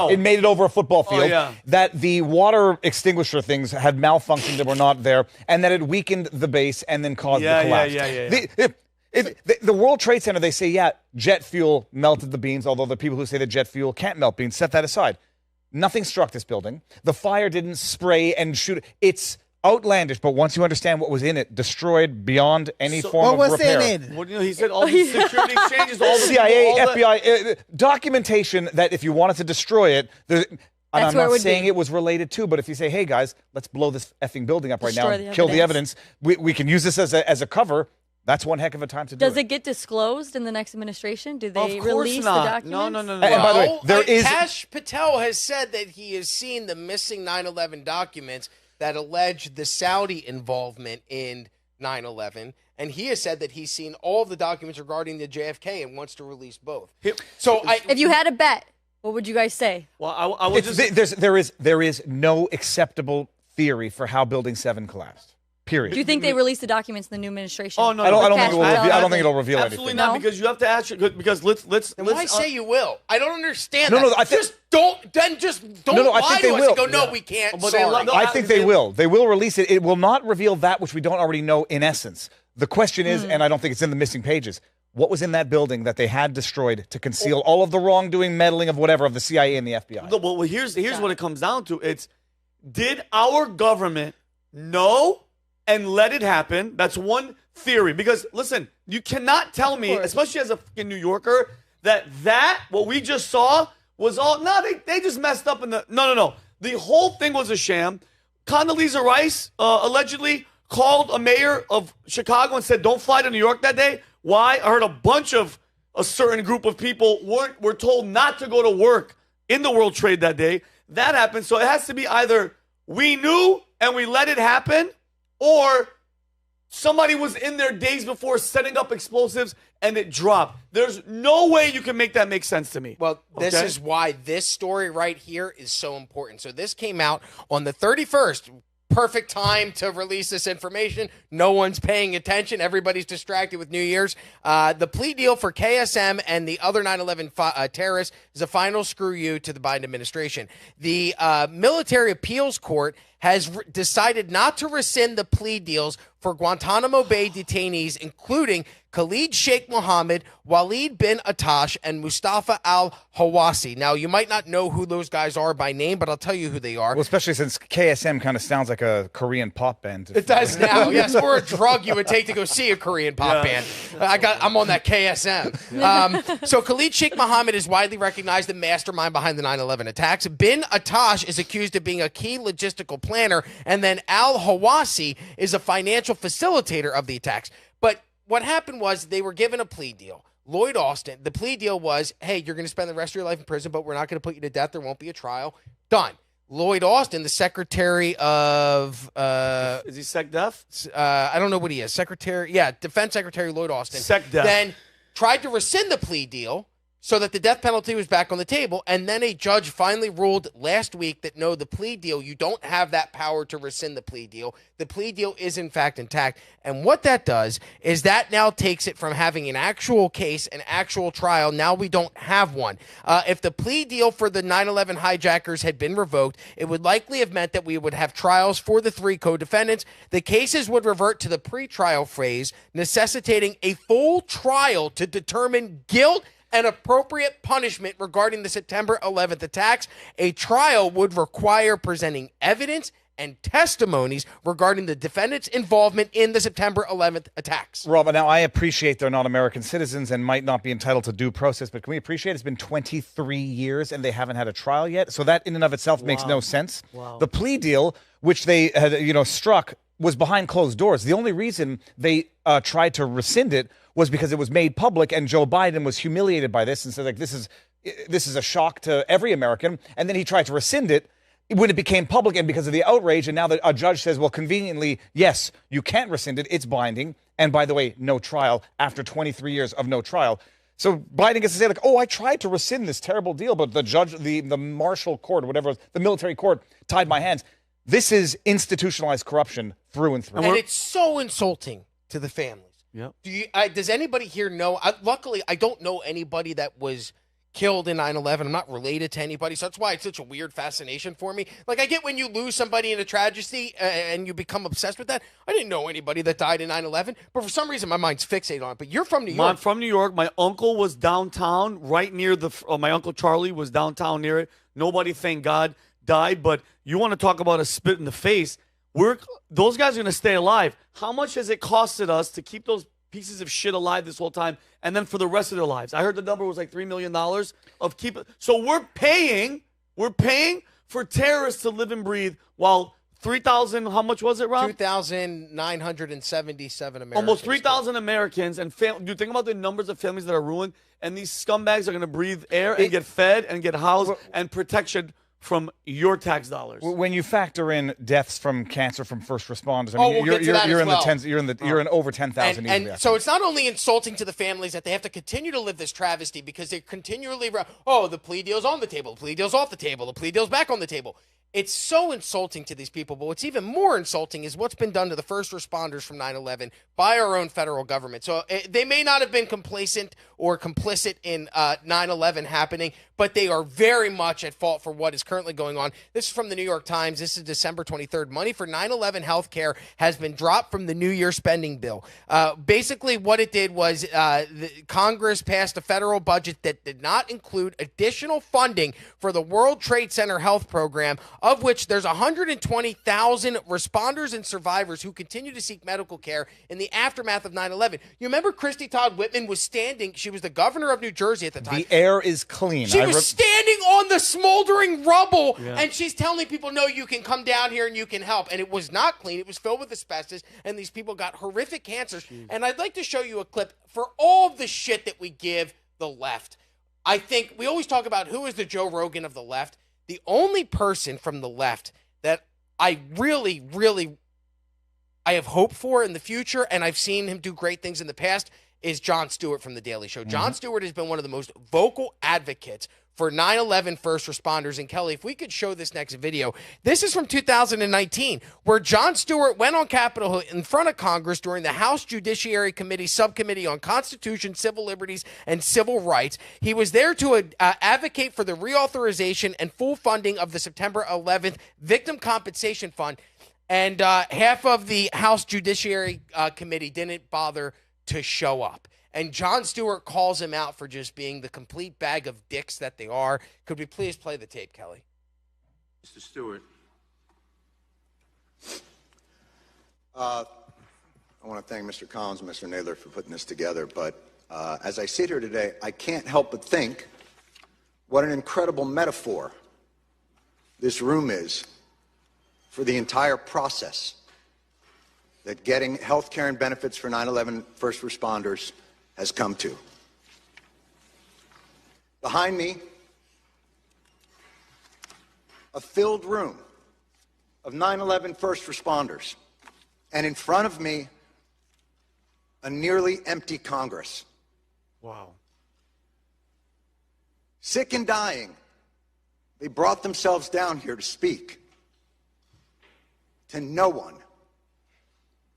it made it over a football field. That the water extinguisher things had malfunctioned and were not there, and that it weakened the base and then caused the collapse. The World Trade Center, they say, jet fuel melted the beams, although the people who say that jet fuel can't melt beams, set that aside. Nothing struck this building. The fire didn't spray and shoot. It's outlandish, but once you understand what was in it, destroyed beyond any form of repair. What was in it? Well, he said all these security exchanges, all the CIA, FBI, documentation that if you wanted to destroy it, and I'm not saying it was related to, but if you say, hey guys, let's blow this effing building up right now, kill the evidence, we can use this as a cover. That's one heck of a time to do it. Does it get disclosed in the next administration? Do they release the documents? No. And by the way, there is Kash Patel has said that he has seen the missing 9/11 documents that allege the Saudi involvement in 9/11, and he has said that he's seen all of the documents regarding the JFK and wants to release both. So, if you had a bet, what would you guys say? Well, I would there is no acceptable theory for how Building 7 collapsed. Period. Do you think they release the documents in the new administration? Oh no, I don't think it'll reveal absolutely anything. not, because you have to ask. Because let's. Then why say you will? I don't understand. No, that. I don't lie I think to they us will. and go, no, we can't. But Sorry. I think they will. They will release it. It will not reveal that which we don't already know in essence. The question is, and I don't think it's in the missing pages, what was in that building that they had destroyed to conceal all of the wrongdoing, meddling of whatever of the CIA and the FBI? No, well, here's what it comes down to. It's, did our government know and let it happen? That's one theory. Because, listen, you cannot tell me, especially as a fucking New Yorker, that what we just saw was all, they just messed up in the, no. The whole thing was a sham. Condoleezza Rice allegedly called a mayor of Chicago and said, don't fly to New York that day. Why? I heard a certain group of people were told not to go to work in the World Trade that day. That happened. So it has to be either we knew and we let it happen, or somebody was in there days before setting up explosives and it dropped. There's no way you can make that make sense to me. Well, this is why this story right here is so important. So this came out on the 31st. Perfect time to release this information. No one's paying attention. Everybody's distracted with New Year's. The plea deal for KSM and the other 9/11 terrorists is a final screw you to the Biden administration. The Military Appeals Court has decided not to rescind the plea deals for Guantanamo Bay detainees, including Khalid Sheikh Mohammed, Walid bin Attash, and Mustafa al-Hawasi. Now, you might not know who those guys are by name, but I'll tell you who they are. Well, especially since KSM kind of sounds like a Korean pop band. It does now, yes, or a drug you would take to go see a Korean pop band. I'm on that KSM. So Khalid Sheikh Mohammed is widely recognized the mastermind behind the 9/11 attacks. Bin Attash is accused of being a key logistical planner, and then al-Hawasi is a financial facilitator of the attacks. But what happened was they were given a plea deal. Lloyd Austin, the plea deal was, hey, you're going to spend the rest of your life in prison, but we're not going to put you to death. There won't be a trial. Done. Lloyd Austin, the Secretary of... is he SecDef? I don't know what he is. Defense Secretary Lloyd Austin. SecDef. Then tried to rescind the plea deal so that the death penalty was back on the table, and then a judge finally ruled last week that no, the plea deal, you don't have that power to rescind the plea deal. The plea deal is in fact intact, and what that does is that now takes it from having an actual case, an actual trial. Now we don't have one. If the plea deal for the 9/11 hijackers had been revoked, it would likely have meant that we would have trials for the 3 co-defendants. The cases would revert to the pre-trial phase, necessitating a full trial to determine guilt and appropriate punishment regarding the September 11th attacks. A trial would require presenting evidence and testimonies regarding the defendant's involvement in the September 11th attacks. Rob, now I appreciate they're not American citizens and might not be entitled to due process, but can we appreciate it's been 23 years and they haven't had a trial yet? So that in and of itself makes no sense. Wow. The plea deal, which they had, struck, was behind closed doors. The only reason they tried to rescind it was because it was made public, and Joe Biden was humiliated by this and said, like, this is a shock to every American. And then he tried to rescind it when it became public and because of the outrage. And now that a judge says, well, conveniently, yes, you can't rescind it. It's binding. And by the way, no trial after 23 years of no trial. So Biden gets to say, like, oh, I tried to rescind this terrible deal, but the judge, the martial court or whatever, the military court tied my hands. This is institutionalized corruption through and through. And it's so insulting to the families. Yep. Does anybody here know? Luckily, I don't know anybody that was killed in 9/11. I'm not related to anybody, so that's why it's such a weird fascination for me. Like, I get when you lose somebody in a tragedy and you become obsessed with that. I didn't know anybody that died in 9/11, but for some reason my mind's fixated on it. But you're from New York. I'm from New York. My uncle was downtown, right near my Uncle Charlie was downtown near it. Nobody, thank God, died. But you want to talk about a spit in the face? Those guys are going to stay alive. How much has it costed us to keep those pieces of shit alive this whole time, and then for the rest of their lives? I heard the number was like $3 million of keep. So we're paying for terrorists to live and breathe while 3,000. How much was it, Rob? 2,977 Americans. Almost 3,000 Americans, and do you think about the numbers of families that are ruined? And these scumbags are going to breathe air and get fed and get housed and protection from your tax dollars. When you factor in deaths from cancer from first responders, I mean, you're in the tens. You're in over 10,000. And so it's not only insulting to the families that they have to continue to live this travesty because they continually, the plea deal's on the table, the plea deal's off the table, the plea deal's back on the table. It's so insulting to these people, but what's even more insulting is what's been done to the first responders from 9/11 by our own federal government. So they may not have been complacent or complicit in 9/11 happening, but they are very much at fault for what is currently going on. This is from the New York Times. This is December 23rd. Money for 9/11 health care has been dropped from the New Year spending bill. Basically, what it did was Congress passed a federal budget that did not include additional funding for the World Trade Center health program, of which there's 120,000 responders and survivors who continue to seek medical care in the aftermath of 9/11. You remember Christy Todd Whitman was standing, she was the governor of New Jersey at the time. The air is clean. She was standing on the smoldering rubble, and she's telling people, no, you can come down here and you can help. And it was not clean. It was filled with asbestos, and these people got horrific cancers. And I'd like to show you a clip for all of the shit that we give the left. I think we always talk about who is the Joe Rogan of the left. The only person from the left that I really, really I have hope for in the future, and I've seen him do great things in the past, is Jon Stewart from The Daily Show. Jon Stewart has been one of the most vocal advocates for 9/11 first responders. And Kelly, if we could show this next video, this is from 2019, where Jon Stewart went on Capitol Hill in front of Congress during the House Judiciary Committee Subcommittee on Constitution, Civil Liberties, and Civil Rights. He was there to advocate for the reauthorization and full funding of the September 11th Victim Compensation Fund. And half of the House Judiciary Committee didn't bother to show up. And Jon Stewart calls him out for just being the complete bag of dicks that they are. Could we please play the tape, Kelly? Mr. Stewart. I want to thank Mr. Collins and Mr. Naylor for putting this together, but as I sit here today, I can't help but think what an incredible metaphor this room is for the entire process that getting health care and benefits for 9/11 first responders has come to. Behind me, a filled room of 9/11 first responders, and in front of me, a nearly empty Congress. Wow. Sick and dying, they brought themselves down here to speak to no one.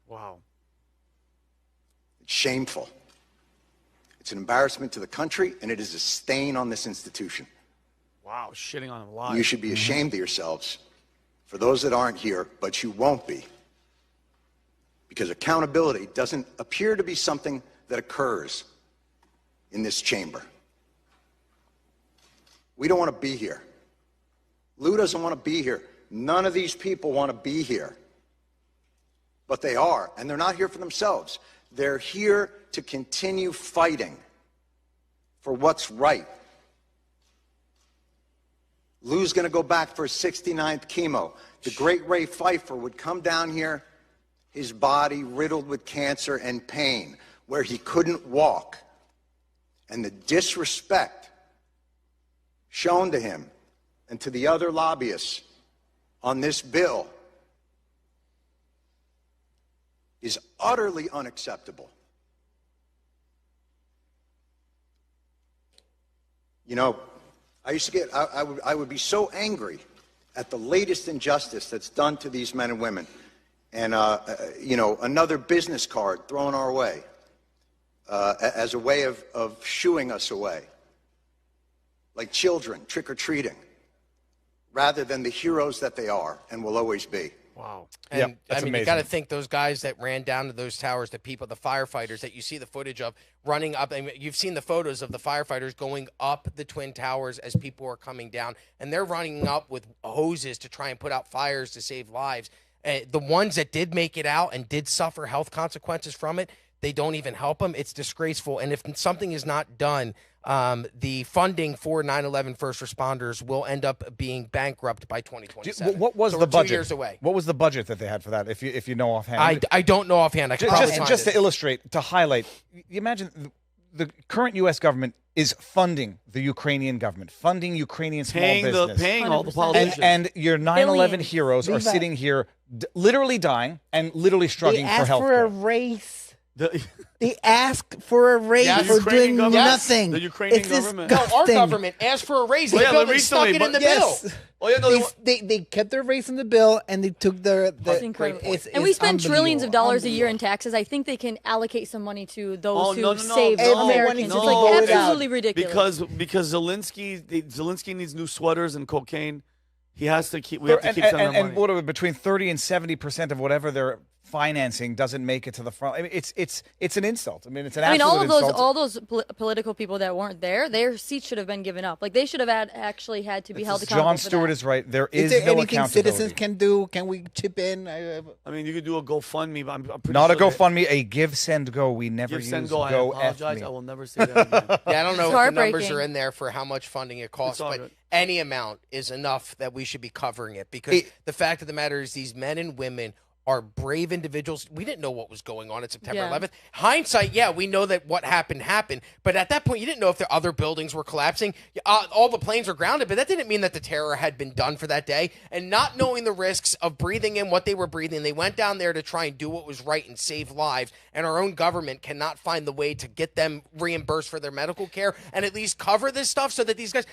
Wow. It's shameful. It's an embarrassment to the country, and it is a stain on this institution. Wow, shitting on them live. You should be ashamed of yourselves for those that aren't here, but you won't be. Because accountability doesn't appear to be something that occurs in this chamber. We don't want to be here. Lou doesn't want to be here. None of these people want to be here. But they are, and they're not here for themselves. They're here to continue fighting for what's right. Lou's going to go back for his 69th chemo. The great Ray Pfeiffer would come down here, his body riddled with cancer and pain, where he couldn't walk. And the disrespect shown to him and to the other lobbyists on this bill is utterly unacceptable. You know, I would be so angry at the latest injustice that's done to these men and women. And, you know, another business card thrown our way as a way of shooing us away, like children trick-or-treating, rather than the heroes that they are and will always be. Wow. And that's I mean, amazing. you got to think those guys that ran down to those towers, the people, the firefighters that you see the footage of running up. I mean, you've seen the photos of the firefighters going up the Twin Towers as people are coming down, and they're running up with hoses to try and put out fires to save lives. The ones that did make it out and did suffer health consequences from it, they don't even help them. It's disgraceful. And if something is not done, the funding for 9/11 first responders will end up being bankrupt by 2027. What was So the we're budget? 2 years away. What was the budget that they had for that? If you know offhand, I don't know offhand. I can just to illustrate, to highlight. You imagine the current U.S. government is funding the Ukrainian government, funding Ukrainian small business, paying all the politicians, and your 9/11 heroes are sitting here, literally dying and literally struggling for health for care. a race. They ask for a raise for doing nothing. The Ukrainian It's government. No, our disgusting. government asked for a raise. Well, They yeah, built it, recently, stuck it in the Yes. bill. Oh, yeah, no, They kept their race in the bill and they took their. That's incredible. And we spend trillions of dollars a year in taxes. I think they can allocate some money to those who saved Americans. It's like absolutely ridiculous. Because Zelensky needs new sweaters and cocaine. He has to keep. We have to keep sending them money. And between 30% and 70% of whatever they're financing doesn't make it to the front. I mean, it's an insult. I mean, it's an absolute insult. all those political people that weren't there, their seats should have been given up. Like they should have actually had to be held accountable. Jon Stewart is right. There is there no anything accountability. citizens can do? Can we chip in? I mean, you could do a GoFundMe, but I'm pretty Not sure a GoFundMe, a Give, Send, Go. We never Give, use Send, Go. I Go. apologize. I will never say that again. Yeah, I don't know It's if the numbers heartbreaking. are in there for how much funding it costs, It's all but good. any amount is enough that we should be covering it because the fact of the matter is these men and women are brave individuals. We didn't know what was going on at September 11th. Hindsight, yeah, we know that what happened. But at that point, you didn't know if the other buildings were collapsing. All the planes were grounded, but that didn't mean that the terror had been done for that day. And not knowing the risks of breathing in what they were breathing, they went down there to try and do what was right and save lives. And our own government cannot find the way to get them reimbursed for their medical care and at least cover this stuff so that these guys,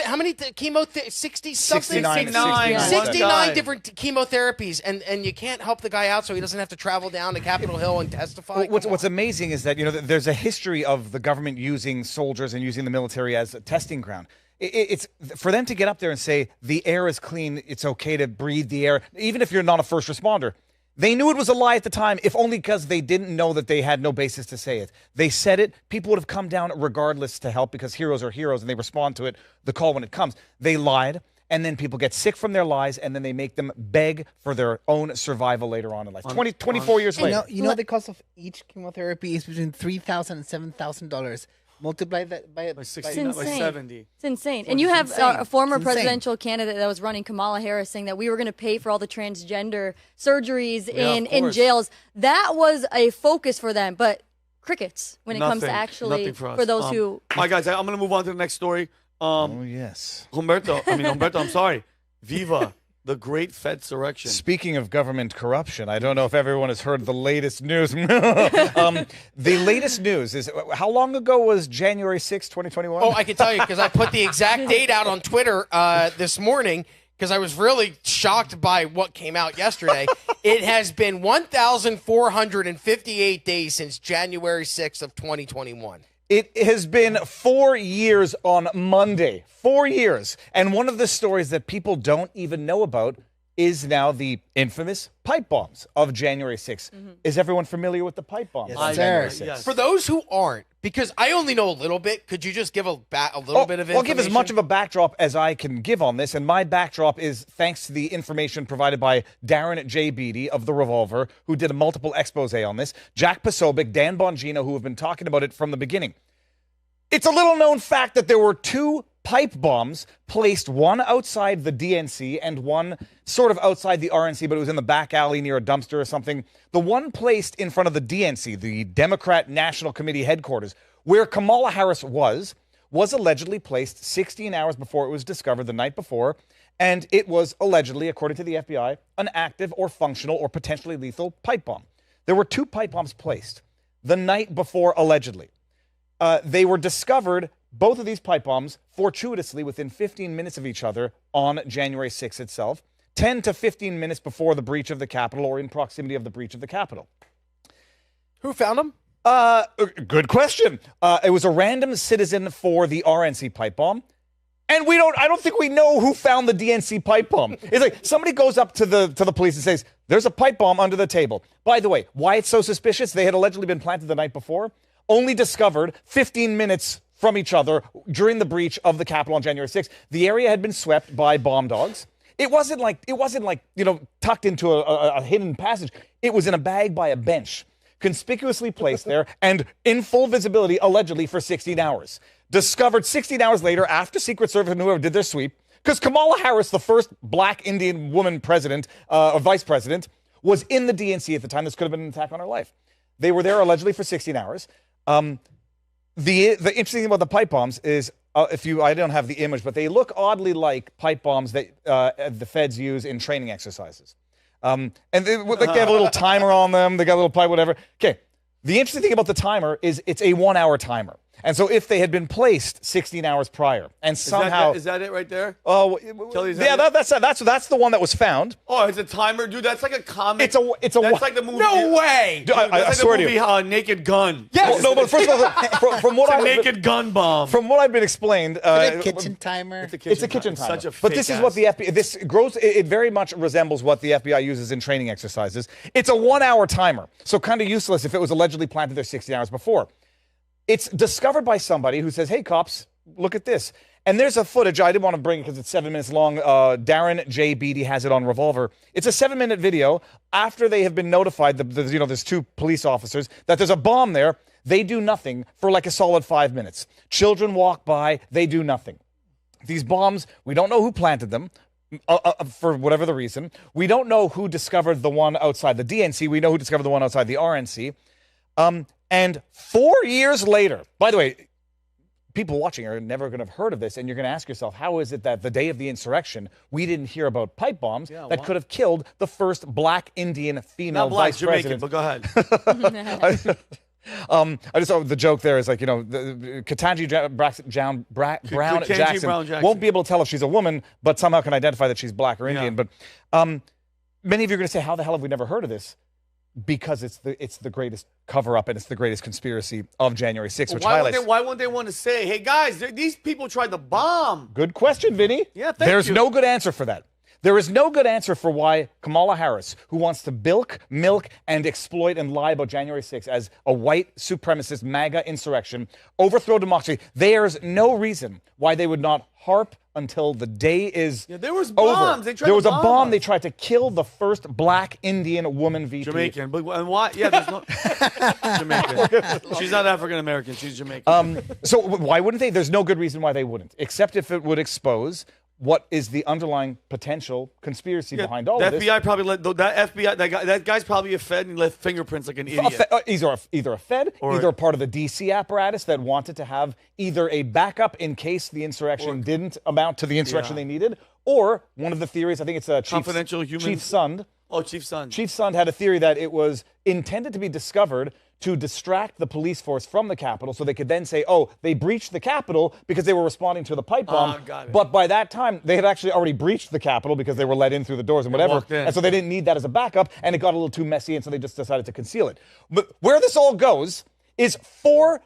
how many chemo, 60 something? 69 different chemotherapies. And you can't help the guy out so he doesn't have to travel down to Capitol Hill and testify. What's amazing is that there's a history of the government using soldiers and using the military as a testing ground. it's for them to get up there and say the air is clean, it's okay to breathe the air, even if you're not a first responder. They knew it was a lie at the time, if only because they didn't know that they had no basis to say it. They said it. People would have come down regardless to help because heroes are heroes and they respond to it, the call when it comes. They lied, and then people get sick from their lies, and then they make them beg for their own survival later on in life. 24 years later. You know the cost of each chemotherapy is between $3,000 and $7,000. Multiply that by 60, not by 70. It's insane. And you have a former presidential candidate that was running, Kamala Harris, saying that we were going to pay for all the transgender surgeries in jails. That was a focus for them, but crickets when it comes to actually for those who. All right, guys, I'm going to move on to the next story. Yes. Humberto, I'm sorry. Viva. The great Fedsurrection. Speaking of government corruption, I don't know if everyone has heard the latest news. The latest news is, how long ago was January 6, 2021? Oh, I can tell you because I put the exact date out on Twitter this morning because I was really shocked by what came out yesterday. It has been 1,458 days since January 6th of 2021. It has been 4 years on Monday. 4 years. And one of the stories that people don't even know about is now the infamous pipe bombs of January 6th. Is everyone familiar with the pipe bombs? Yes. For those who aren't, because I only know a little bit, could you just give a little bit of information? I'll give as much of a backdrop as I can give on this, and my backdrop is thanks to the information provided by Darren J. Beatty of The Revolver, who did a multiple expose on this, Jack Posobiec, Dan Bongino, who have been talking about it from the beginning. It's a little-known fact that there were 2 pipe bombs placed, one outside the DNC and one sort of outside the RNC, but it was in the back alley near a dumpster or something. The one placed in front of the DNC, the Democrat National Committee headquarters, where Kamala Harris was allegedly placed 16 hours before it was discovered the night before, and it was allegedly, according to the FBI, an active or functional or potentially lethal pipe bomb. There were 2 pipe bombs placed the night before, allegedly. They were discovered, both of these pipe bombs, fortuitously within 15 minutes of each other on January 6th itself, 10 to 15 minutes before the breach of the Capitol or in proximity of the breach of the Capitol. Who found them? Good question. It was a random citizen for the RNC pipe bomb. And I don't think we know who found the DNC pipe bomb. It's like somebody goes up to the police and says, there's a pipe bomb under the table. By the way, why it's so suspicious? They had allegedly been planted the night before. Only discovered 15 minutes from each other during the breach of the Capitol on January 6th. The area had been swept by bomb dogs. It wasn't like tucked into a hidden passage. It was in a bag by a bench, conspicuously placed there and in full visibility, allegedly for 16 hours. Discovered 16 hours later after Secret Service and whoever did their sweep, because Kamala Harris, the first black Indian woman president or vice president, was in the DNC at the time. This could have been an attack on her life. They were there allegedly for 16 hours. The interesting thing about the pipe bombs is, I don't have the image, but they look oddly like pipe bombs that the feds use in training exercises. And they have a little timer on them. They got a little pipe, whatever. Okay. The interesting thing about the timer is it's a 1-hour timer. And so if they had been placed 16 hours prior and somehow... Is that it right there? Oh, yeah, that's the one that was found. Oh, it's a timer? Dude, that's like a comic. That's like the movie. No way! Dude, that's like swear the movie Naked Gun. Yes! Well, no, but first of all, from what Naked Gun Bomb. From what I've been explained... Is it a kitchen timer? It's a kitchen timer. Such a but this is what the FBI... It very much resembles what the FBI uses in training exercises. It's a 1-hour timer. So kind of useless if it was allegedly planted there 16 hours before. It's discovered by somebody who says, hey, cops, look at this. And there's a footage. I didn't want to bring it because it's 7 minutes long. Darren J. Beatty has it on Revolver. It's a 7-minute video after they have been notified, there's 2 police officers, that there's a bomb there. They do nothing for like a solid 5 minutes. Children walk by. They do nothing. These bombs, we don't know who planted them. For whatever the reason. We don't know who discovered the one outside the DNC. We know who discovered the one outside the RNC. And 4 years later, by the way, people watching are never going to have heard of this, and you're going to ask yourself, how is it that the day of the insurrection, we didn't hear about pipe bombs that could have killed the first black Indian female vice president? But go ahead. I just thought the joke there is like, Ketanji Brown Jackson won't be able to tell if she's a woman, but somehow can identify that she's black or Indian. But many of you are going to say, how the hell have we never heard of this? because it's the greatest cover-up and it's the greatest conspiracy of January 6th, which Why highlights... wouldn't they want to say, hey, guys, these people tried to bomb? Good question, Vinny. Yeah, There's no good answer for that. There is no good answer for why Kamala Harris, who wants to bilk, milk, and exploit and lie about January 6th as a white supremacist MAGA insurrection, overthrow democracy, there's no reason why they would not harp until the day is there was over. bombs. They tried there to was a bomb bomb. us. They tried to kill the first black Indian woman VP. Jamaican. But and why? Yeah, there's no Jamaican. She's not African American. She's Jamaican. So why wouldn't they? There's no good reason why they wouldn't, except if it would expose what is the underlying potential conspiracy behind all the of this. FBI probably let that guy's probably a Fed and left fingerprints like an idiot. Either a Fed, either part of the DC apparatus that wanted to have either a backup in case the insurrection didn't amount to the insurrection they needed, or one of the theories, I think it's a confidential human Chief Sund. Oh, Chief Sund. Chief Sund had a theory that it was intended to be discovered to distract the police force from the Capitol so they could then say, oh, they breached the Capitol because they were responding to the pipe bomb. Got it. But by that time, they had actually already breached the Capitol because they were let in through the doors and whatever. And so they didn't need that as a backup, and it got a little too messy, and so they just decided to conceal it. But where this all goes is 4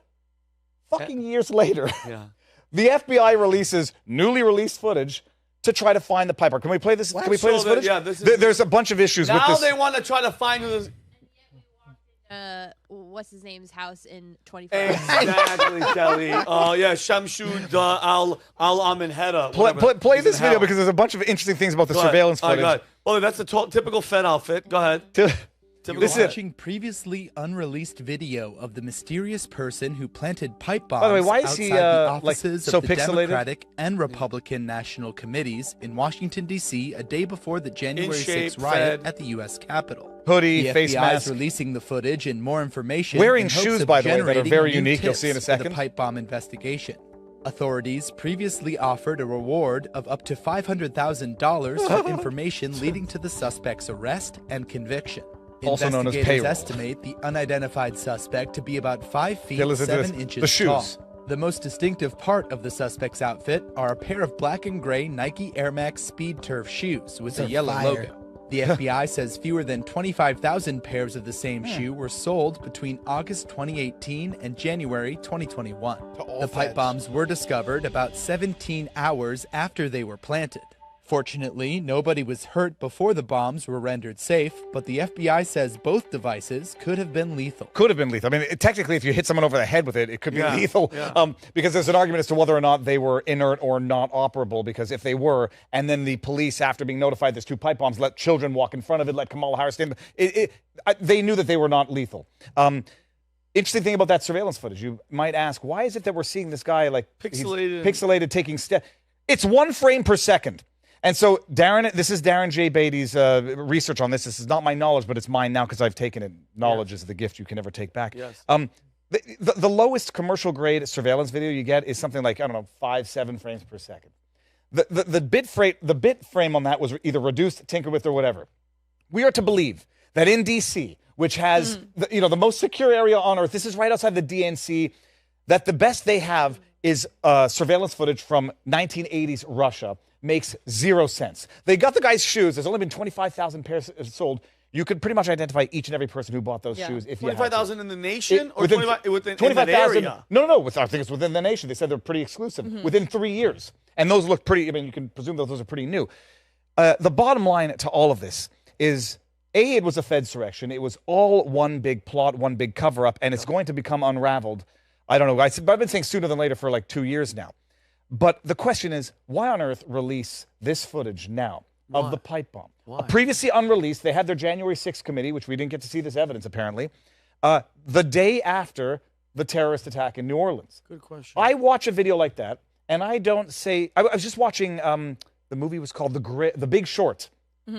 fucking years later, the FBI releases newly released footage to try to find the pipe bomb. Can we play this? Can we play this footage? Yeah, There's a bunch of issues with this. Now they want to try to find who this... what's his name's house in 24 hours. Exactly, Kelly. Yeah, Shamshud Al-Amin Hedda. Play this video because there's a bunch of interesting things about the surveillance footage. Oh, that's a typical Fed outfit. Go ahead. Watching previously unreleased video of the mysterious person who planted pipe bombs By the way, why is outside he, the like, offices so of the pixelated? Democratic and Republican national committees in Washington, D.C. a day before the January 6th riot at the U.S. Capitol. Hoodie, the face FBI mask. is releasing the footage and more information. Wearing in hopes shoes, of by the way, that are generating very new unique. You'll tips see in a for second. The pipe bomb investigation. Authorities previously offered a reward of up to $500,000 for information leading to the suspect's arrest and conviction. Also known as Investigators payroll. estimate the unidentified suspect to be about 5 feet Okay, listen to 7 this. inches The shoes. tall. The most distinctive part of the suspect's outfit are a pair of black and gray Nike Air Max Speed Turf shoes with a yellow logo. The FBI says fewer than 25,000 pairs of the same shoe were sold between August 2018 and January 2021. The pipe bombs were discovered about 17 hours after they were planted. Fortunately, nobody was hurt before the bombs were rendered safe, but the FBI says both devices could have been lethal. Could have been lethal. I mean, technically, if you hit someone over the head with it, it could be lethal. Because there's an argument as to whether or not they were inert or not operable. Because if they were, and then the police, after being notified there's 2 pipe bombs, let children walk in front of it, let Kamala Harris stand, they knew that they were not lethal. Interesting thing about that surveillance footage, you might ask, why is it that we're seeing this guy like pixelated taking steps? It's 1 frame per second. And so, Darren, this is Darren J. Beatty's research on this. This is not my knowledge, but it's mine now because I've taken it. Knowledge is the gift you can never take back. Yes. The lowest commercial grade surveillance video you get is something like, I don't know, 5-7 frames per second. The bit frame on that was either reduced, tinkered with, or whatever. We are to believe that in D.C., which has the most secure area on Earth, this is right outside the DNC, that the best they have is surveillance footage from 1980s Russia. Makes 0 sense. They got the guy's shoes. There's only been 25,000 pairs sold. You could pretty much identify each and every person who bought those shoes. If 25,000 in the nation, or within 25,000? No. I think it's within the nation. They said they're pretty exclusive. Within 3 years, and those look pretty. I mean, you can presume that those are pretty new. The bottom line to all of this is, it was a Fedsurrection. It was all one big plot, one big cover-up, and it's going to become unraveled. I don't know. I've been saying sooner than later for like 2 years now. But the question is, why on earth release this footage now of the pipe bomb? Previously unreleased, they had their January 6th committee, which we didn't get to see this evidence apparently, the day after the terrorist attack in New Orleans. Good question. I watch a video like that, and I don't say... I was just watching, the movie was called The Big Short.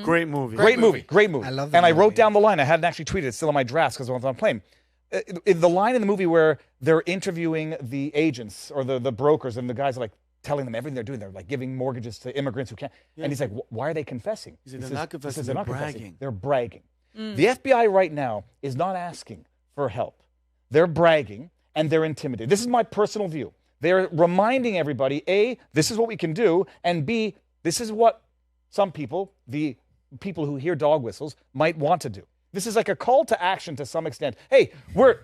Great movie. Great movie. I love that And I movie. wrote down the line. I hadn't actually tweeted it. It's still on my drafts because I was on plane. The line in the movie where they're interviewing the agents or the brokers, and the guys are like, telling them everything they're doing. They're like giving mortgages to immigrants who can't. And he's like, why are they confessing? He said, they're not confessing, they're bragging. They're bragging. The FBI right now is not asking for help. They're bragging and they're intimidated. This is my personal view. They're reminding everybody, A, this is what we can do, and B, this is what some people, the people who hear dog whistles, might want to do. This is like a call to action to some extent. Hey, we're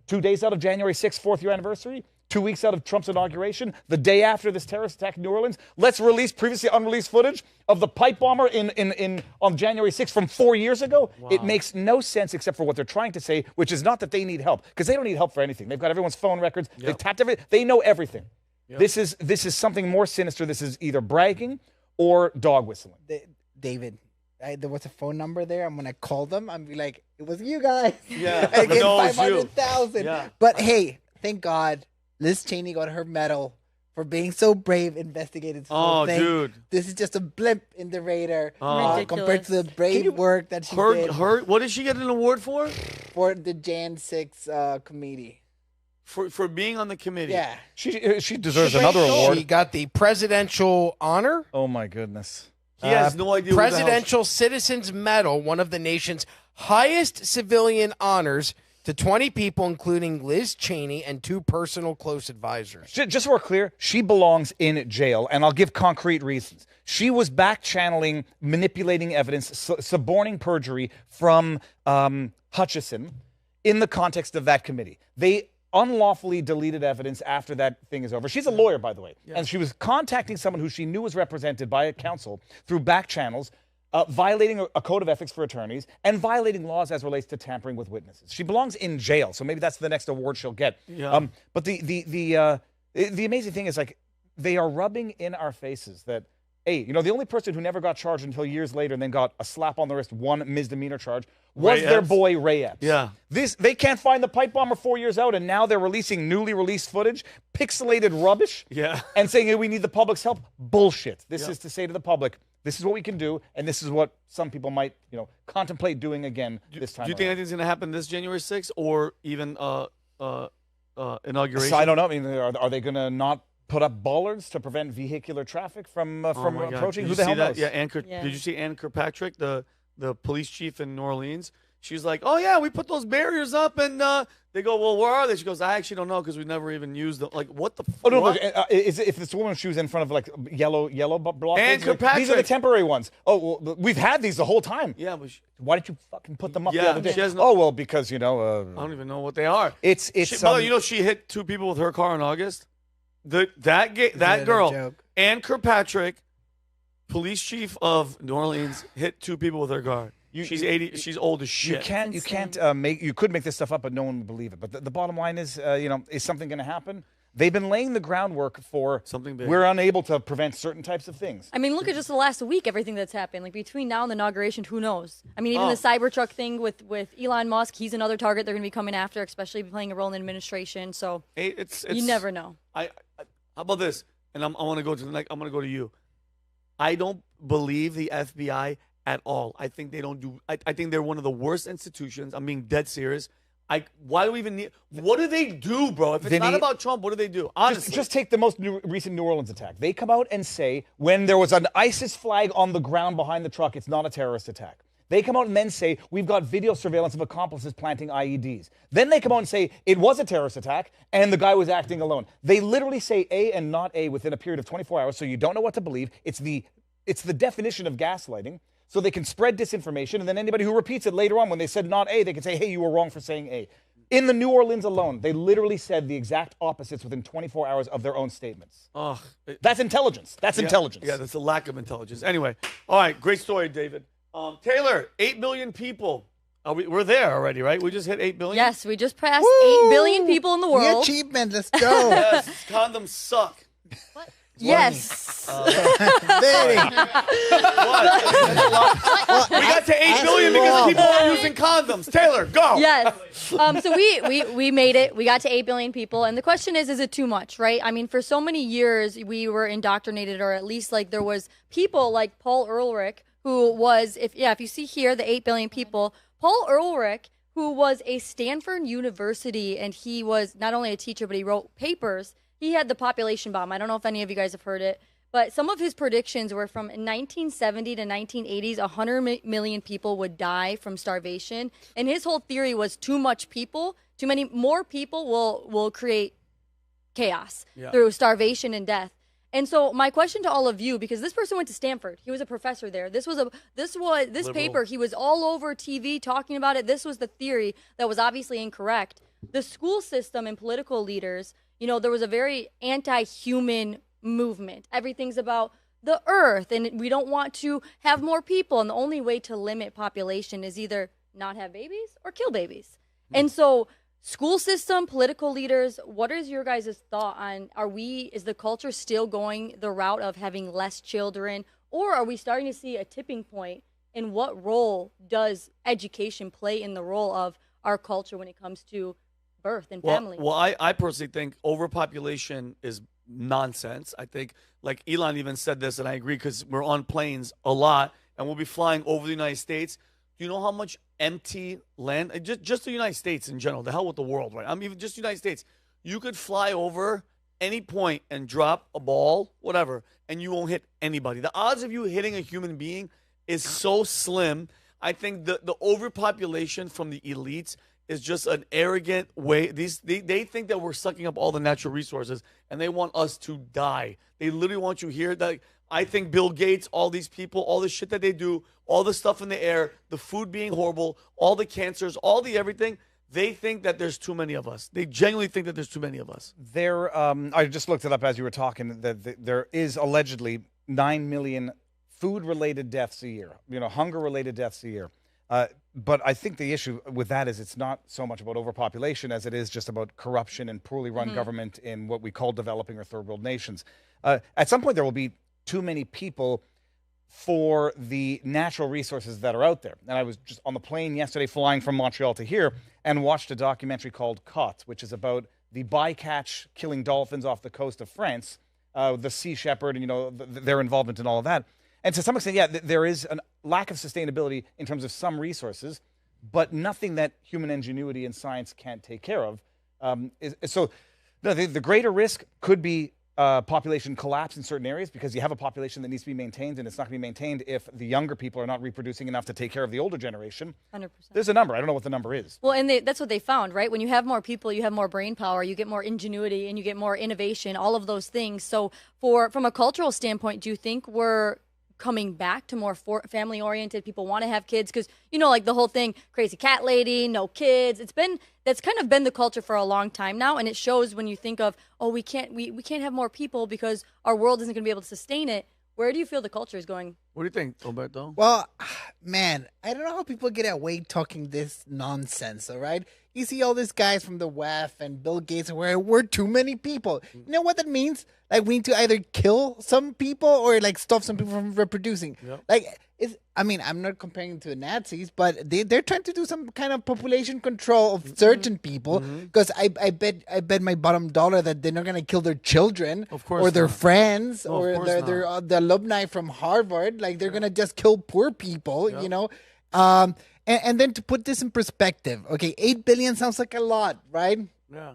2 days out of January 6th, 4th year anniversary. 2 weeks out of Trump's inauguration, the day after this terrorist attack in New Orleans. Let's release previously unreleased footage of the pipe bomber on January 6th from 4 years ago. Wow. It makes no sense except for what they're trying to say, which is not that they need help, because they don't need help for anything. They've got everyone's phone records. Yep. They've tapped everything. They know everything. Yep. This is something more sinister. This is either bragging or dog whistling. David, there was a phone number there. I'm gonna call them. I'm be like, it was you guys. Yeah, I get 500,000. Yeah. But hey, thank God, Liz Cheney got her medal for being so brave, investigated this whole thing. Dude. This is just a blip in the radar compared to the Can brave you- work that she did. What did she get an award for? For the Jan 6 committee. For being on the committee. Yeah. She deserves another award. She got the presidential honor. Oh my goodness. He has no idea what the hell- Presidential Citizens Medal, one of the nation's highest civilian honors, to 20 people, including Liz Cheney and 2 personal close advisors. Just so we're clear, she belongs in jail, and I'll give concrete reasons. She was back-channeling, manipulating evidence, suborning perjury from Hutchison in the context of that committee. They unlawfully deleted evidence after that thing is over. She's a lawyer, by the way, and she was contacting someone who she knew was represented by a counsel through back channels, violating a code of ethics for attorneys and violating laws as relates to tampering with witnesses. She belongs in jail, so maybe that's the next award she'll get. Yeah. But the amazing thing is, like, they are rubbing in our faces that, hey, you know, the only person who never got charged until years later and then got a slap on the wrist, 1 misdemeanor charge, was Ray their Epps. boy Ray Epps. Yeah. They can't find the pipe bomber 4 years out, and now they're releasing newly released footage, pixelated rubbish, Yeah. and saying, hey, we need the public's help. Bullshit. This Yeah. is to say to the public, this is what we can do, and this is what some people might, you know, contemplate doing again this time. Do you think anything's going to happen this January 6th or even inauguration? So I don't know. I mean, are they going to not put up bollards to prevent vehicular traffic from Oh my God. approaching? Did Who you the see hell that? knows? Yeah, Did you see Ann Kirkpatrick, the police chief in New Orleans? She's like, oh, yeah, we put those barriers up, and they go, well, where are they? She goes, I actually don't know because we never even used them. Like, what the fuck? Oh, no, look, if this woman, she was in front of, like, yellow block. Ann these are the Kirkpatrick. temporary ones. Oh, well, we've had these the whole time. Yeah, but why didn't you fucking put them up the Yeah, other day? she has no- Oh, well, because, you know. I don't even know what they are. It's Well, you know, she hit 2 people with her car in August. That girl, joke. Ann Kirkpatrick, police chief of New Orleans, hit 2 people with her car. She's 80. She's old as shit. You can't make. You could make this stuff up, but no one would believe it. But the bottom line is, you know, is something going to happen? They've been laying the groundwork for something big. We're unable to prevent certain types of things. I mean, look at just the last week, everything that's happened. Like, between now and the inauguration, who knows? I mean, even the Cybertruck thing with Elon Musk, he's another target they're going to be coming after, especially playing a role in the administration. So you never know. How about this? And I want to go to the next. I'm going to go to you. I don't believe the FBI at all. I think they don't do. I think they're one of the worst institutions. I'm being dead serious. Why do we even need? What do they do, bro? If it's Vinny, not about Trump, what do they do? Honestly, just take the most recent New Orleans attack. They come out and say when there was an ISIS flag on the ground behind the truck, it's not a terrorist attack. They come out and then say, we've got video surveillance of accomplices planting IEDs. Then they come out and say, it was a terrorist attack, and the guy was acting alone. They literally say A and not A within a period of 24 hours, so you don't know what to believe. It's the definition of gaslighting, so they can spread disinformation, and then anybody who repeats it later on, when they said not A, they can say, hey, you were wrong for saying A. In the New Orleans alone, they literally said the exact opposites within 24 hours of their own statements. That's intelligence. That's intelligence. Yeah, that's a lack of intelligence. Anyway, all right, great story, David. Tayler, 8 billion people. We're there already, right? We just hit 8 billion? Yes, we just passed 8 billion people in the world. Achievement, let's go. Yes, condoms suck. What? Yes. We got to 8 billion because people are using condoms. Taylor, go. Yes. So we made it. We got to 8 billion people. And the question is it too much, right? I mean, for so many years, we were indoctrinated, or at least like there was people like Paul Ehrlich, who was, if you see here, the 8 billion people, Paul Ehrlich, who was a Stanford University, and he was not only a teacher, but he wrote papers. He had the population bomb. I don't know if any of you guys have heard it, but some of his predictions were from 1970 to 1980s, 100 million people would die from starvation. And his whole theory was too much people, more people will create chaos through starvation and death. And so my question to all of you, because this person went to Stanford, he was a professor there. This Liberal. paper, he was all over TV talking about it. This was the theory that was obviously incorrect. The school system and political leaders, you know, there was a very anti-human movement. Everything's about the earth, and we don't want to have more people. And the only way to limit population is either not have babies or kill babies. And so school system, political leaders, what is your guys' thought on, is the culture still going the route of having less children, or are we starting to see a tipping point? And what role does education play in the role of our culture when it comes to birth and family? Well, I personally think overpopulation is nonsense. I think, like Elon even said this, and I agree, because we're on planes a lot, and we'll be flying over the United States. Do you know how much empty land, just the United States in general, the hell with the world, right? I mean, even just the United States. You could fly over any point and drop a ball, whatever, and you won't hit anybody. The odds of you hitting a human being is so slim. I think the overpopulation from the elites is just an arrogant way. They think that we're sucking up all the natural resources, and they want us to die. They literally want you here. That I think Bill Gates, all these people, all the shit that they do, all the stuff in the air, the food being horrible, all the cancers, all the everything, they think that there's too many of us. They genuinely think that there's too many of us. I just looked it up as you were talking, that there is allegedly 9 million food-related deaths a year, hunger-related deaths a year. But I think the issue with that is it's not so much about overpopulation as it is just about corruption and poorly run government in what we call developing or third world nations. At some point, there will be too many people for the natural resources that are out there. And I was just on the plane yesterday flying from Montreal to here and watched a documentary called Caught, which is about the bycatch killing dolphins off the coast of France, the Sea Shepherd, and their involvement in all of that. And to some extent, yeah, there is a lack of sustainability in terms of some resources, but nothing that human ingenuity and science can't take care of. So the greater risk could be population collapse in certain areas, because you have a population that needs to be maintained, and it's not going to be maintained if the younger people are not reproducing enough to take care of the older generation. 100%. There's a number. I don't know what the number is. Well, and that's what they found, right? When you have more people, you have more brain power, you get more ingenuity, and you get more innovation, all of those things. So from a cultural standpoint, do you think we're coming back to more family-oriented? People want to have kids because, like the whole thing, crazy cat lady, no kids. That's kind of been the culture for a long time now, and it shows when you think of, we can't have more people because our world isn't going to be able to sustain it. Where do you feel the culture is going? What do you think, Humberto? Well, man, I don't know how people get away talking this nonsense, all right? You see all these guys from the WEF and Bill Gates where we're too many people. You know what that means? Like, we need to either kill some people or, like, stop some people from reproducing. Yep. Like, I'm not comparing it to the Nazis, but they're trying to do some kind of population control of certain people, because I bet my bottom dollar that they're not going to kill their children or their friends or their the alumni from Harvard. Like, they're going to just kill poor people, And then to put this in perspective, okay, 8 billion sounds like a lot, right? Yeah.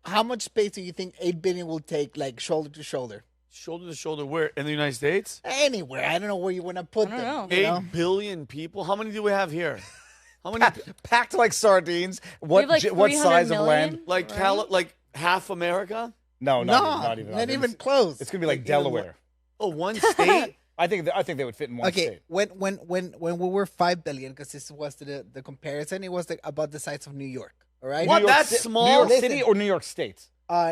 How much space do you think 8 billion will take, like, shoulder to shoulder? Shoulder to shoulder where? In the United States? Anywhere. I don't know where you want to put them. 8 billion people? How many do we have here? How many? Packed like sardines. What size of land? Like like half America? No, not even close. It's going to be like Delaware. Oh, one state? I think they would fit in one state. When we were 5 billion, because this was the comparison, it was about the size of New York. All right. What? That's small. New York City or New York State?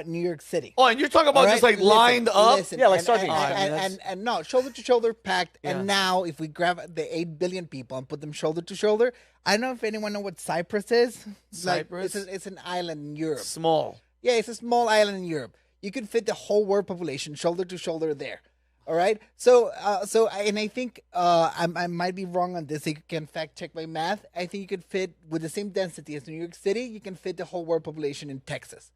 New York City. Oh, and you're talking about just like lined up? Listen, yeah, like sardines. And no, shoulder to shoulder packed. Yeah. And now, if we grab the 8 billion people and put them shoulder to shoulder, I don't know if anyone knows what Cyprus is. Cyprus? Like, it's an island in Europe. Small. Yeah, it's a small island in Europe. You could fit the whole world population shoulder to shoulder there. All right. So I think I might be wrong on this. You can fact check my math. I think you could fit with the same density as New York City. You can fit the whole world population in Texas.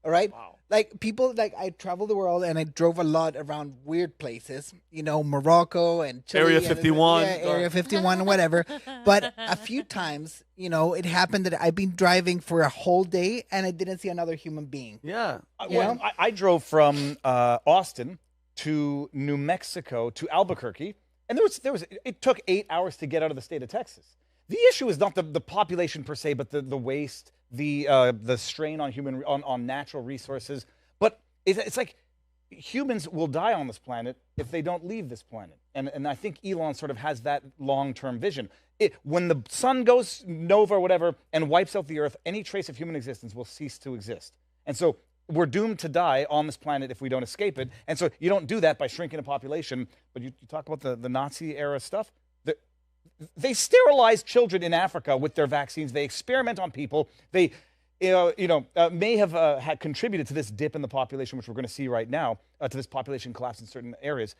All right. Wow. Like, people, like, I traveled the world and I drove a lot around weird places, Morocco and Chile. Area 51. Area 51 and whatever. But a few times, it happened that I've been driving for a whole day and I didn't see another human being. Yeah. I drove from Austin to New Mexico to Albuquerque, and it took 8 hours to get out of the state of Texas. The issue is not the population per se, but the waste, the strain on natural resources. But it's like humans will die on this planet if they don't leave this planet. And I think Elon sort of has that long-term vision. When the sun goes nova or whatever and wipes out the Earth, any trace of human existence will cease to exist. And so we're doomed to die on this planet if we don't escape it. And so you don't do that by shrinking a population. But you talk about the Nazi-era stuff. They sterilize children in Africa with their vaccines. They experiment on people. They may have had contributed to this dip in the population, which we're going to see right now, to this population collapse in certain areas.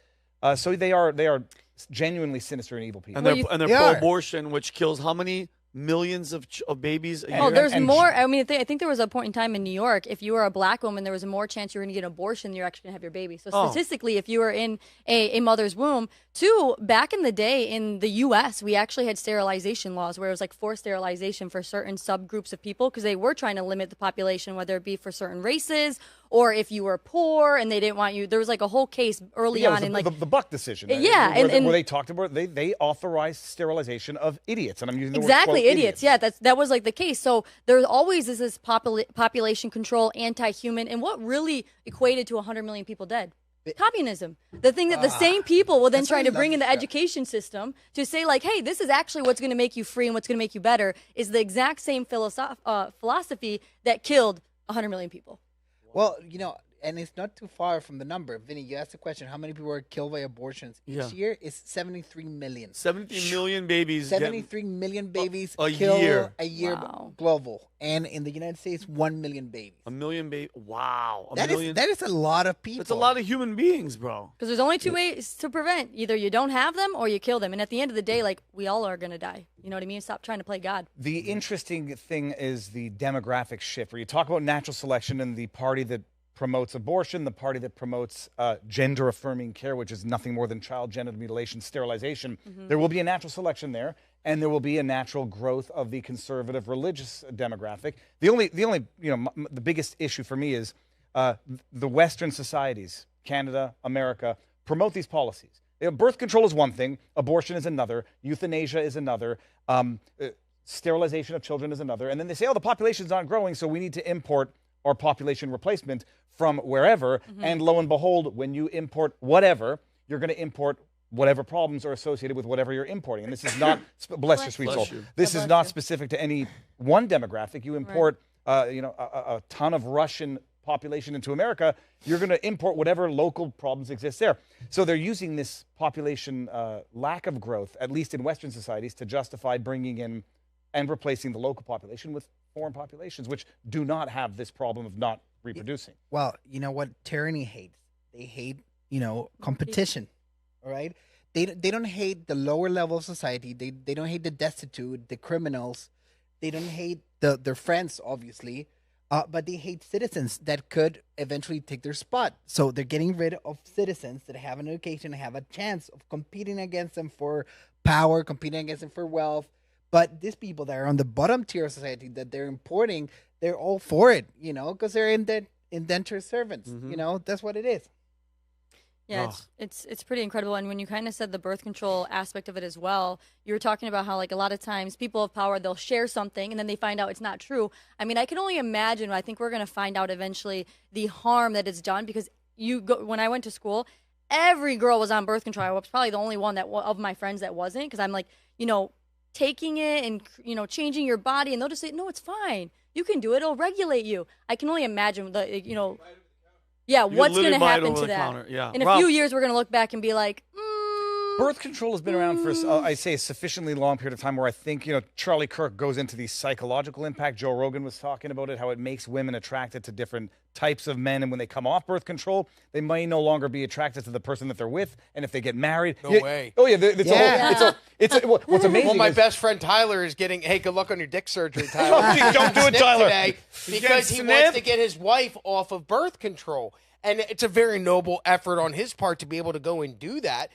So they are genuinely sinister and evil people. And they're pro-abortion, which kills how many millions of babies a year? Oh, there's more. I mean, I think there was a point in time in New York, if you were a black woman, there was more chance you were going to get an abortion than you're actually going to have your baby. So statistically, if you were in a mother's womb, back in the day in the U.S., we actually had sterilization laws where it was like forced sterilization for certain subgroups of people because they were trying to limit the population, whether it be for certain races or if you were poor and they didn't want you. There was like a whole case early on in like the Buck decision. Yeah, where they talked about they authorized sterilization of idiots, and I'm using the exactly word idiots. Yeah, that was like the case. So there always is this population control, anti-human, and what really equated to 100 million people dead. Communism. The thing that the same people will then try to bring in the education system to say like, hey, this is actually what's going to make you free and what's going to make you better is the exact same philosophy that killed 100 million people. Well, and it's not too far from the number. Vinny, you asked the question, how many people are killed by abortions each year? It's 73 million. 73 million babies. 73 million babies a killed year. A year global. And in the United States, 1 million babies. A million babies. Wow. That is a lot of people. That's a lot of human beings, bro. Because there's only two ways to prevent. Either you don't have them or you kill them. And at the end of the day, like, we all are going to die. You know what I mean? Stop trying to play God. The interesting thing is the demographic shift, where you talk about natural selection and the party that promotes abortion, the party that promotes gender-affirming care, which is nothing more than child genital mutilation, sterilization. There will be a natural selection there, and there will be a natural growth of the conservative religious demographic. The biggest issue for me is the Western societies, Canada, America, promote these policies. Birth control is one thing, abortion is another, euthanasia is another, sterilization of children is another, and then they say, oh, the population's not growing, so we need to import our population replacement from wherever, and lo and behold, when you import whatever, you're going to import whatever problems are associated with whatever you're importing. And this is not, bless your sweet soul, this is not specific to any one demographic. You import, a ton of Russian population into America, you're going to import whatever local problems exist there. So they're using this population lack of growth, at least in Western societies, to justify bringing in and replacing the local population with foreign populations, which do not have this problem of not reproducing. Well, you know what tyranny hates? They hate, competition. All right? They don't hate the lower level of society. They don't hate the destitute, the criminals. They don't hate their friends, obviously. But they hate citizens that could eventually take their spot. So they're getting rid of citizens that have an education, have a chance of competing against them for power, competing against them for wealth. But these people that are on the bottom tier of society that they're importing, they're all for it, because they're indentured servants. That's what it is. Yeah, it's pretty incredible. And when you kind of said the birth control aspect of it as well, you were talking about how like a lot of times people of power, they'll share something and then they find out it's not true. I mean, I can only imagine, I think we're going to find out eventually the harm that it's done because when I went to school, every girl was on birth control. I was probably the only one of my friends that wasn't because I'm like, taking it and changing your body, and they'll just say, no, it's fine, you can do it, it'll regulate you. I can only imagine what's going to happen to that. In a few years we're going to look back and be like, birth control has been around for, I say, a sufficiently long period of time where I think, Charlie Kirk goes into the psychological impact. Joe Rogan was talking about it, how it makes women attracted to different types of men. And when they come off birth control, they may no longer be attracted to the person that they're with. And if they get married. No way. Oh, yeah. What's amazing. Well, my best friend Tayler is getting, hey, good luck on your dick surgery, Tayler. Don't do it, Tyler. Today because he wants to get his wife off of birth control. And it's a very noble effort on his part to be able to go and do that.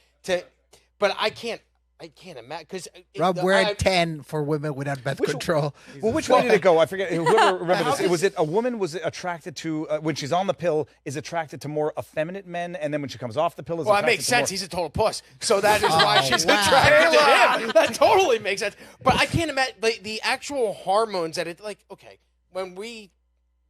But I can't imagine because Rob, we're at 10 for women without birth control. Well, which way did it go? I forget. Whoever remember this? Was it a woman was attracted to when she's on the pill is attracted to more effeminate men, and then when she comes off the pill is that makes sense. He's a total puss, so that is why she's attracted to him. That totally makes sense. But I can't imagine the actual hormones that it when we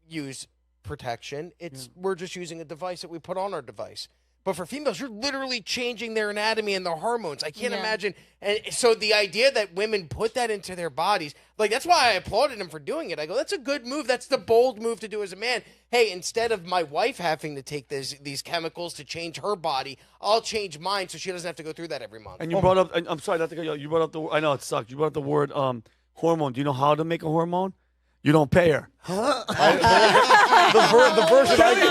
use protection. We're just using a device that we put on our device. But for females, you're literally changing their anatomy and their hormones. I can't imagine. And so the idea that women put that into their bodies, like that's why I applauded him for doing it. I go, that's a good move. That's the bold move to do as a man. Hey, instead of my wife having to take these chemicals to change her body, I'll change mine so she doesn't have to go through that every month. And you brought up, I'm sorry, not to cut you off. You brought up I know it sucked. You brought up the word hormone. Do you know how to make a hormone? You don't pay her. The version Kelly.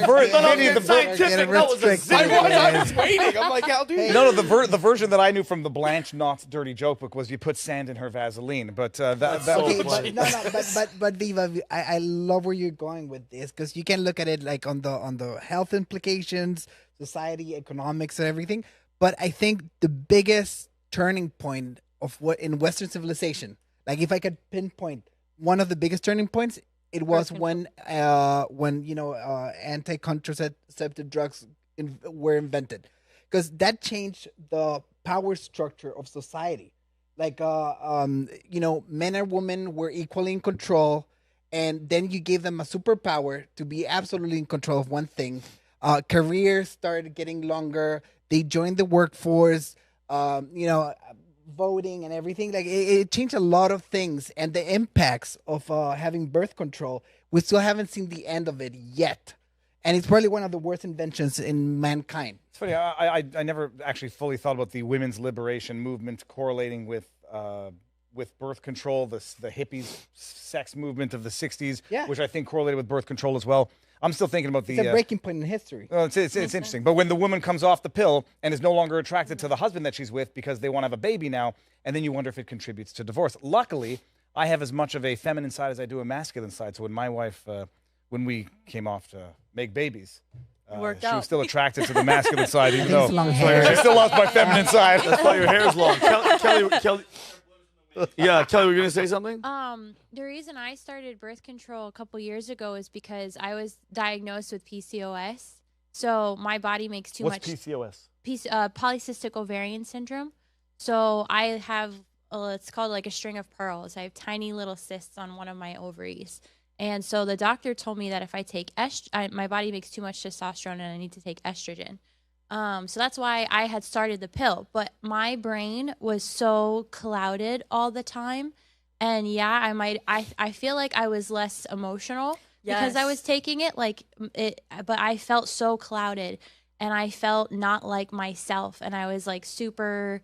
we're getting the scientific. That was a zing. I was waiting. I'm like, how do you? No, the version that I knew from the Blanche Knott's Dirty Joke book was you put sand in her Vaseline. But that Okay, was but Viva, I love where you're going with this because you can look at it like on the health implications, society, economics, and everything. But I think the biggest turning point of what in Western civilization, like if I could pinpoint one of the biggest turning points, it was when anti-contraceptive drugs were invented, because that changed the power structure of society. Like men and women were equally in control, and then you gave them a superpower to be absolutely in control of one thing. Careers started getting longer. They joined the workforce. Voting and everything, like it changed a lot of things, and the impacts of having birth control, we still haven't seen the end of it yet, and it's probably one of the worst inventions in mankind. It's funny. I never actually fully thought about the women's liberation movement correlating with birth control, the hippies sex movement of the 60s, which I think correlated with birth control as well. I'm still thinking about It's a breaking point in history. Well, it's interesting. But when the woman comes off the pill and is no longer attracted to the husband that she's with because they want to have a baby now, and then you wonder if it contributes to divorce. Luckily, I have as much of a feminine side as I do a masculine side. So when my wife, when we came off to make babies, she was still attracted to the masculine side, even though she still lost my feminine side. That's why your hair's long. Kelly. Yeah, Kelly, were you going to say something? The reason I started birth control a couple years ago is because I was diagnosed with PCOS. So my body makes too much. What's PCOS? Polycystic ovarian syndrome. So I have, it's called like a string of pearls. I have tiny little cysts on one of my ovaries. And so the doctor told me that if I take my body makes too much testosterone and I need to take estrogen. So that's why I had started the pill, but my brain was so clouded all the time. And I feel like I was less emotional because I was taking it but I felt so clouded and I felt not like myself. And I was like super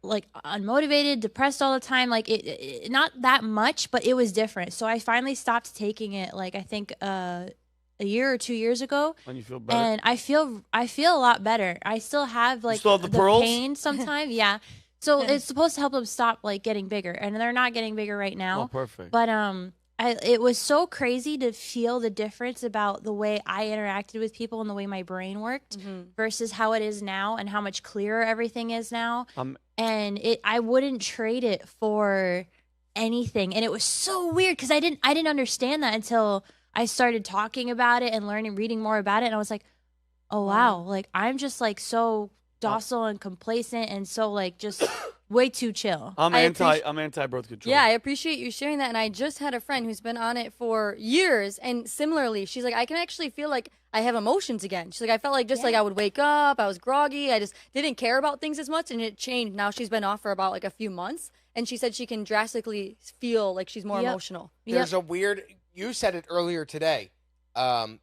unmotivated, depressed all the time. Like it not that much, but it was different. So I finally stopped taking it. Like I think, a year or 2 years ago, and you feel better. And I feel a lot better. I still have the pearls? Pain sometimes, yeah. So it's supposed to help them stop getting bigger, and they're not getting bigger right now. Oh, perfect. But it was so crazy to feel the difference about the way I interacted with people and the way my brain worked versus how it is now and how much clearer everything is now. And I wouldn't trade it for anything. And it was so weird because I didn't understand that until I started talking about it and reading more about it. And I was like, oh, wow. Like, I'm just so docile and complacent and so just way too chill. I'm anti-birth control. Yeah, I appreciate you sharing that. And I just had a friend who's been on it for years. And similarly, she's like, I can actually feel like I have emotions again. She's like, I felt like like I would wake up, I was groggy. I just didn't care about things as much. And it changed. Now she's been off for about a few months. And she said she can drastically feel like she's more emotional. There's a weird... You said it earlier today. God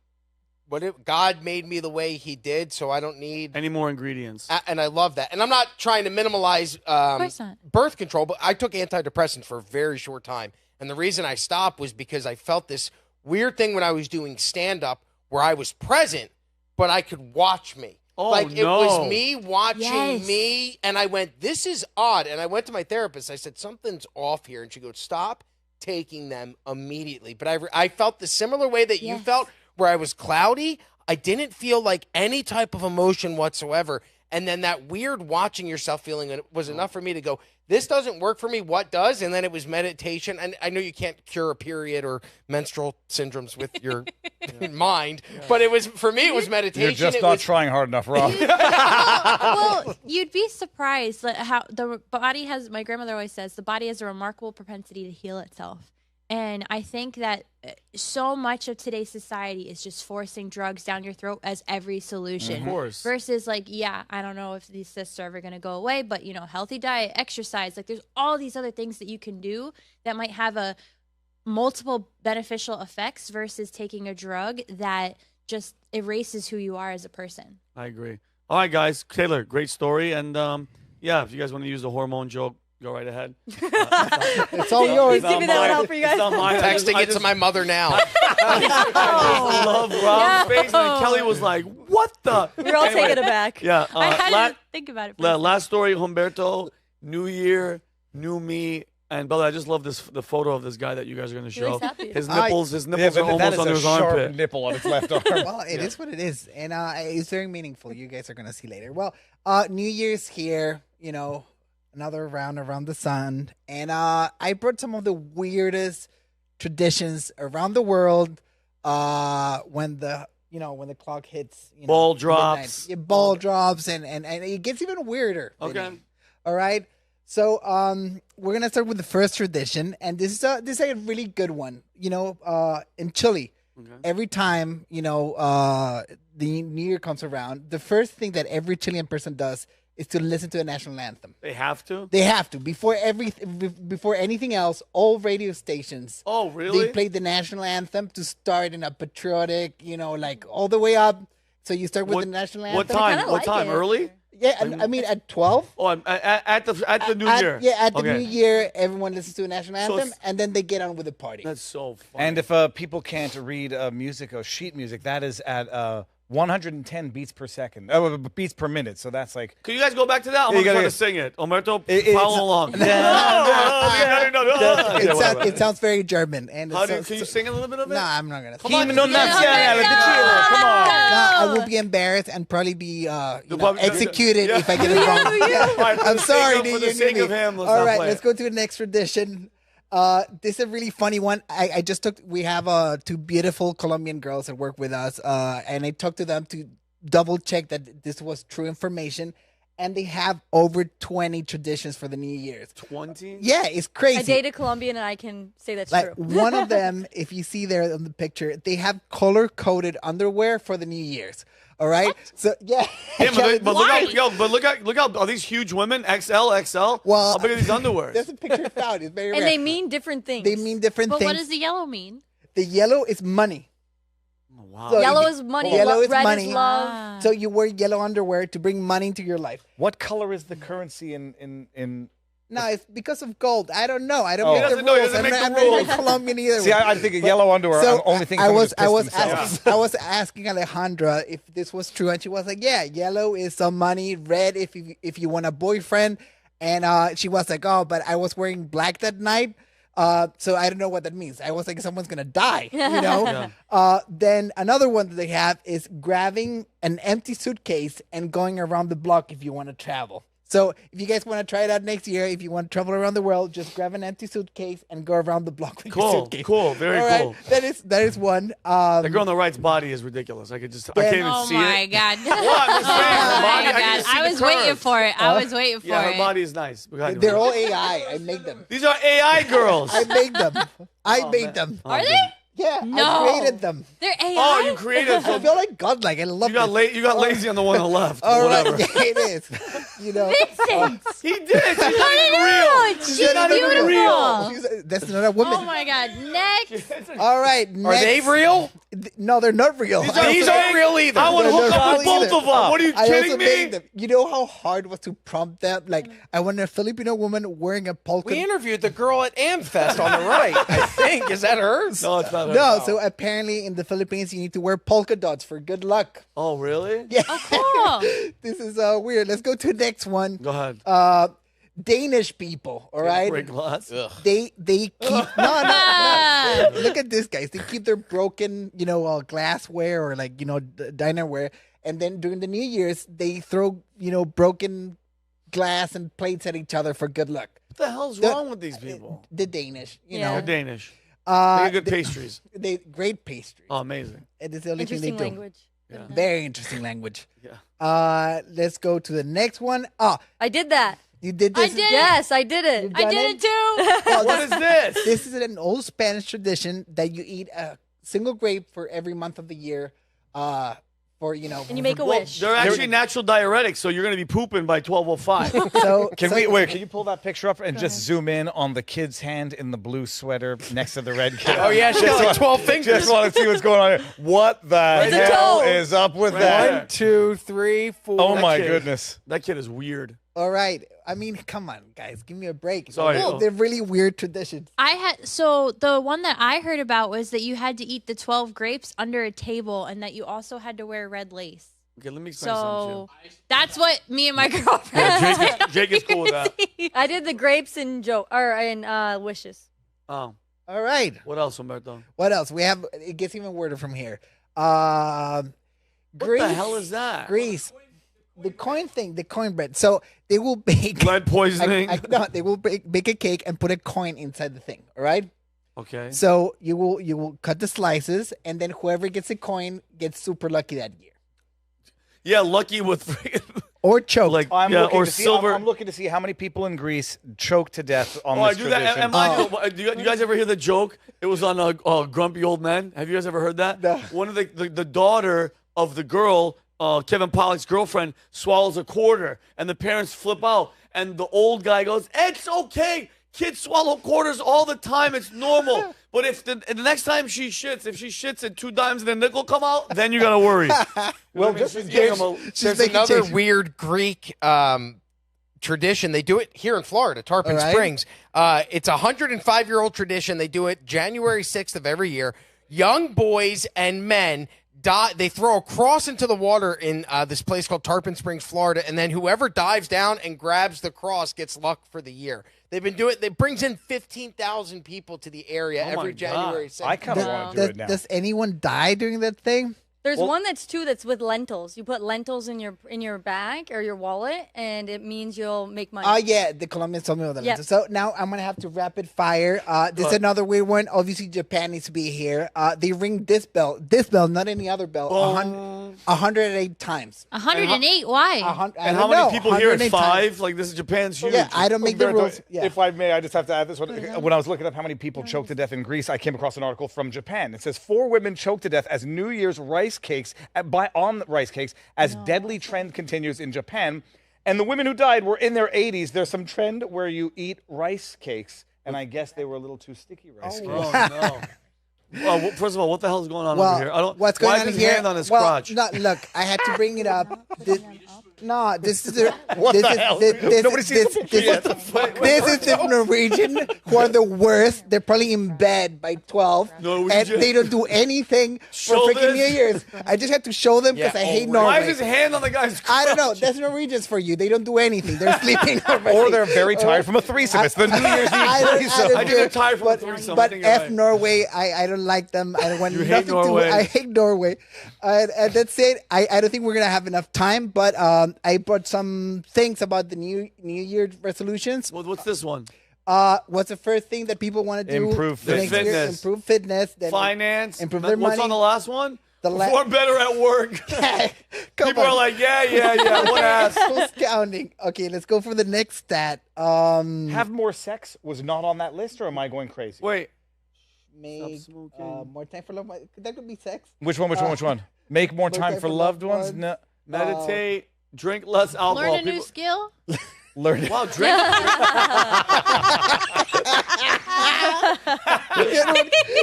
made me the way he did, so I don't need any more ingredients. And I love that. And I'm not trying to minimize birth control, but I took antidepressants for a very short time. And the reason I stopped was because I felt this weird thing when I was doing stand-up where I was present, but I could watch me. Oh, it was me watching me, and I went, this is odd. And I went to my therapist. I said, something's off here. And she goes, stop taking them immediately. But I felt the similar way that you felt, where I was cloudy. I didn't feel like any type of emotion whatsoever. And then that weird watching yourself feeling was enough for me to go, this doesn't work for me. What does? And then it was meditation. And I know you can't cure a period or menstrual syndromes with your mind, but it was, for me, it was meditation. You're just not trying hard enough, Rob. Well, you'd be surprised how the body has, my grandmother always says, the body has a remarkable propensity to heal itself. And I think that so much of today's society is just forcing drugs down your throat as every solution. Of course. Versus like, yeah, I don't know if these cysts are ever going to go away, but, healthy diet, exercise, like there's all these other things that you can do that might have a multiple beneficial effects versus taking a drug that just erases who you are as a person. I agree. All right, guys. Tayler, great story. And if you guys want to use the hormone joke, go right ahead. It's all yours. Please give me that one out for you guys. I'm texting it to my mother now. I love Rob's face. And Kelly was like, what the? We're all taken aback. Yeah. I had to think about it. Last story, Humberto, new year, new me. And brother, I just love the photo of this guy that you guys are going to show. His nipples are almost under his armpit. Nipple on his left arm. Well, it is what it is, and it's very meaningful. You guys are going to see later. Well, New Year's here. Another round around the sun, and I brought some of the weirdest traditions around the world. When the clock hits, ball drops, ball drops, and it gets even weirder. Okay, Vinnie. All right. So we're gonna start with the first tradition, and this is a really good one. In Chile, every time the New Year comes around, the first thing that every Chilean person does is to listen to the national anthem. They have to? They have to. Before anything else, all radio stations. Oh, really? They play the national anthem to start in a patriotic, like all the way up. So you start with the national anthem. What time? What time? Early? Yeah, I mean at 12. Oh, at the New Year. Yeah, at the New Year, everyone listens to the national anthem, and then they get on with the party. That's so fun. And if people can't read music or sheet music, that is at 110 beats per second. Beats per minute. So that's like. Can you guys go back to that? I'm going to sing it. Humberto, follow along. It sounds very German. And can you sing a little bit of it? No, I'm not going to. Himno Nacional de Chile. Come on. I will be embarrassed and probably be executed if I get it wrong. I'm sorry. For the sake of him, all right, let's go to the next tradition. This is a really funny one. We have two beautiful Colombian girls that work with us, and I talked to them to double check that this was true information. And they have over 20 traditions for the New Year's. 20? Yeah, it's crazy. I dated Colombian, and I can say that's true. One of them, if you see there on the picture, they have color-coded underwear for the New Year's. All right, what? So yeah, but look out! Are these huge women? XL? Well, how big are these underwear? There's a picture found. It's very and rare. they mean different things. They mean different but things. What does the yellow mean? The yellow is money. Wow. So yellow is money. Yellow is red money. Is love. So you wear yellow underwear to bring money into your life. What color is the currency in? No, it's because of gold. I don't know. I don't He make doesn't the know. He rules. doesn't make I'm the rules. not Colombian either. See, I'm thinking yellow underwear. So I'm only thinking I was themselves. I was asking Alejandra if this was true, and she was like, "Yeah, yellow is some money. Red if you want a boyfriend." And she was like, "Oh, but I was wearing black that night." So I don't know what that means. I was like, someone's gonna die, Then another one that they have is grabbing an empty suitcase and going around the block if you want to travel. So if you guys want to try it out next year, if you want to travel around the world, just grab an empty suitcase and go around the block with your suitcase. Cool, very cool. That is one. The girl on the right's body is ridiculous. I can't even see it. Oh my God. What? I'm just saying, her body, I was waiting for it. I was waiting for it. Yeah, her body is nice. They're all AI. I make them. These are AI girls. I made them. I made them. Are they? Yeah, No. I created them. They're AI. Oh, you created I them. feel like godlike. I love You got lazy on the one on the left. All right, Whatever. yeah, it is. Vincent. He did. She's not even real. She's not even beautiful. real. That's not a woman. Oh my God. Next. All right, Are they real? No, they're not real. These aren't real either. I would They're hook not up with real both either. of them. What are you I also kidding made me? them. You know how hard it was to prompt them? Like, I want a Filipino woman wearing a polka. We interviewed the girl at Amfest on the right, I think. Is that hers? No, it's not her. No, so apparently in the Philippines, you need to wear polka dots for good luck. Oh, really? Yeah. Oh, cool. This is weird. Let's go to the next one. Go ahead. Danish people, all right? Break glass. They keep no. Look at this, guys. They keep their broken, glassware or dinerware, and then during the New Year's they throw broken glass and plates at each other for good luck. What the hell's wrong with these people? The Danish, They're Danish. They get good pastries. They great pastries. Oh, amazing. It is the only thing they do. Interesting language. Yeah. Very interesting language. Yeah. Let's go to the next one. Oh, I did that. You did this? I did. Yes, I did it. I did it too. Well, what is this? This is an old Spanish tradition that you eat a single grape for every month of the year. And you make a wish. They're actually natural diuretics, so you're going to be pooping by 12:05. So Can you pull that picture up and just zoom in on the kid's hand in the blue sweater next to the red kid? Oh, yeah, she's got like 12 fingers. Just want to see what's going on here. What the hell is up with that? 1, 2, 3, 4. Oh, my goodness. That kid is weird. All right. I mean, come on, guys. Give me a break. Sorry. They're really weird traditions. So the one that I heard about was that you had to eat the 12 grapes under a table and that you also had to wear red lace. Okay, let me explain something to you. That's what me and my girlfriend Jake is cool with that. I did the grapes in wishes. Oh. All right. What else, Humberto? What else? We have, it gets even weirder from here. What Greece, the hell is that? Greece. The coin thing, the coin bread. So they will bake lead poisoning. No, they will bake a cake and put a coin inside the thing. All right. Okay. So you will cut the slices, and then whoever gets a coin gets super lucky that year. Yeah, lucky with or choke. or silver. I'm looking to see how many people in Greece choke to death on this I do that. tradition. Do you guys ever hear the joke? It was on Grumpy Old Men. Have you guys ever heard that? No. One of the daughter of the girl, Kevin Pollak's girlfriend, swallows a quarter, and the parents flip out, and the old guy goes, "It's okay. Kids swallow quarters all the time. It's normal. But if the next time she shits and 2 dimes and a nickel come out, then you gotta worry." Well, there's another weird Greek tradition. They do it here in Florida, Tarpon Springs. It's a 105-year-old tradition. They do it January 6th of every year. Young boys and men they throw a cross into the water in this place called Tarpon Springs, Florida, and then whoever dives down and grabs the cross gets luck for the year. They've been doing it. It brings in 15,000 people to the area every January 6th. I kind of want to do it now. Does anyone die during that thing? There's one that's with lentils. You put lentils in your bag or your wallet, and it means you'll make money. Oh, yeah. The Colombians told me about that. Yep. So now I'm going to have to rapid fire. This is another weird one. Obviously, Japan needs to be here. They ring this bell, not any other bell, 108 times. 108? Why? And how many people here at 5? Times. Like, this is Japan's huge. Yeah, I don't make the rules. Yeah. If I may, I just have to add this one. When I was looking up how many people choked to death in Greece, I came across an article from Japan. It says 4 women choked to death as New Year's rice cakes as deadly trend continues in Japan. And the women who died were in their 80s. There's some trend where you eat rice cakes, and I guess they were a little too sticky rice cakes. No. Well, first of all, what the hell is going on over here? What's going why on is his here? hand on his crotch? No, look, I had to bring it up. This is the Norwegian who are the worst. They're probably in bed by 12, and they don't do anything for freaking New Year's. I just had to show them because I hate Norway. Why is his hand on the guy's crotch? I don't know. That's Norwegians for you. They don't do anything. They're sleeping already. Or they're very tired from a threesome. It's the New Year's Eve threesome. I think tired from a threesome. But F Norway, I don't like them. I don't want nothing hate Norway. I hate Norway. And that's it. I don't think we're going to have enough time, but I brought some things about the New Year resolutions. Well, what's this one? What's the first thing that people want to do? Improve fitness. Improve fitness. Then finance. Improve their What's money. on the last one? Perform better at work. People on. are like, yeah. What ass? Who's counting? Okay, let's go for the next stat. Have more sex was not on that list, or am I going crazy? Wait. Make more time for love. That could be sex. Which one? Make more time for loved ones? No. Meditate. Drink less alcohol. Learn a new skill? Learn. Wow, drink.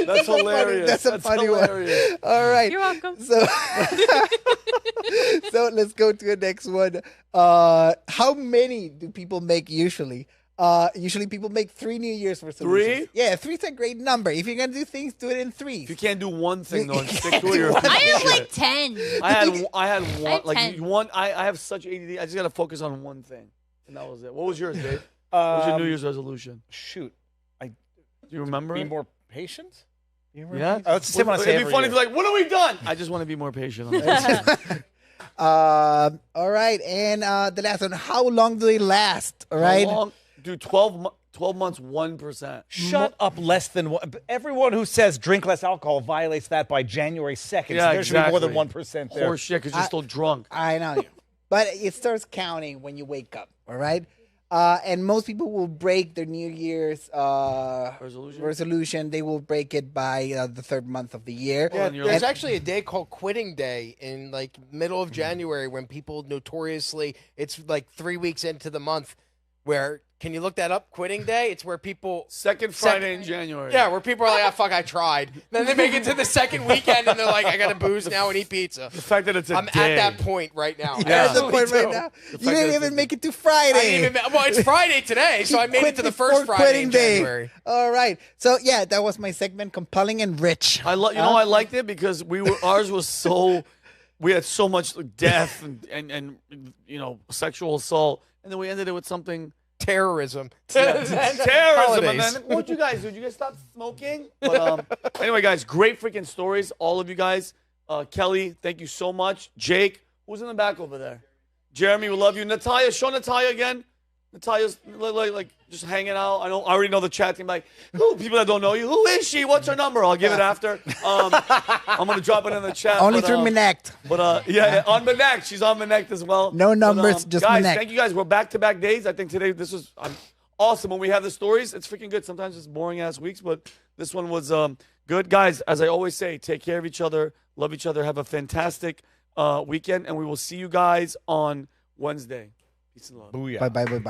That's hilarious. That's a funny hilarious. one. All right. You're welcome. So let's go to the next one. How many do people make usually? Usually people make 3 New Year's resolutions. 3? Yeah, 3's a great number. If you're gonna do things, do it in 3. If you can't do one thing though, and stick to it. I have like 10. I had one. have Like 10. one. I have such ADD. I just gotta focus on one thing, and that was it. What was yours, Dave? What was your New Year's resolution? Shoot, Do you remember? be it? more patient. Yeah. That's the same one I say It'd be every funny year. if you're like, what have we done? I just want to be more patient. On that. All right, and the last one. How long do they last? All right. How long? Dude, 12 months, 1%. Shut up, less than one. Everyone who says drink less alcohol violates that by January 2nd. Yeah, so there should be more than exactly. 1% there. Horse shit, because you're still drunk. I know. But it starts counting when you wake up, all right? And most people will break their New Year's resolution. They will break it by the third month of the year. Yeah, there's actually a day called Quitting Day in like middle of January when people notoriously, it's like 3 weeks into the month where, can you look that up? Quitting Day? It's where people... Second Friday in January. Yeah, where people are like, fuck, I tried. Then they make it to the second weekend and they're like, I got to booze now and eat pizza. The fact that it's a I'm day. at that point right now. You're at the point right now. You didn't even make it to Friday. Well, it's Friday today, so I made it to the first Friday in January. All right. So, yeah, that was my segment, Compelling and Rich. I liked it because ours was so... We had so much death and sexual assault, and then we ended it with something... Terrorism. Terrorism. And then, what'd you guys do? Did you guys stop smoking? But anyway, guys, great freaking stories. All of you guys. Kelly, thank you so much. Jake, who's in the back over there? Jeremy, we love you. Natalia, show Natalia again. Natalia's like just hanging out. I already know the chat team. Like, people that don't know you. Who is she? What's her number? I'll give it after. I'm gonna drop it in the chat. Only through Minect. But on Minect. She's on Minect as well. No numbers, just guys, Minect. thank you guys. We're back-to-back days. I think today this was awesome. When we have the stories, it's freaking good. Sometimes it's boring-ass weeks, but this one was good. Guys, as I always say, take care of each other. Love each other. Have a fantastic weekend, and we will see you guys on Wednesday. Peace and love. Booyah. Bye.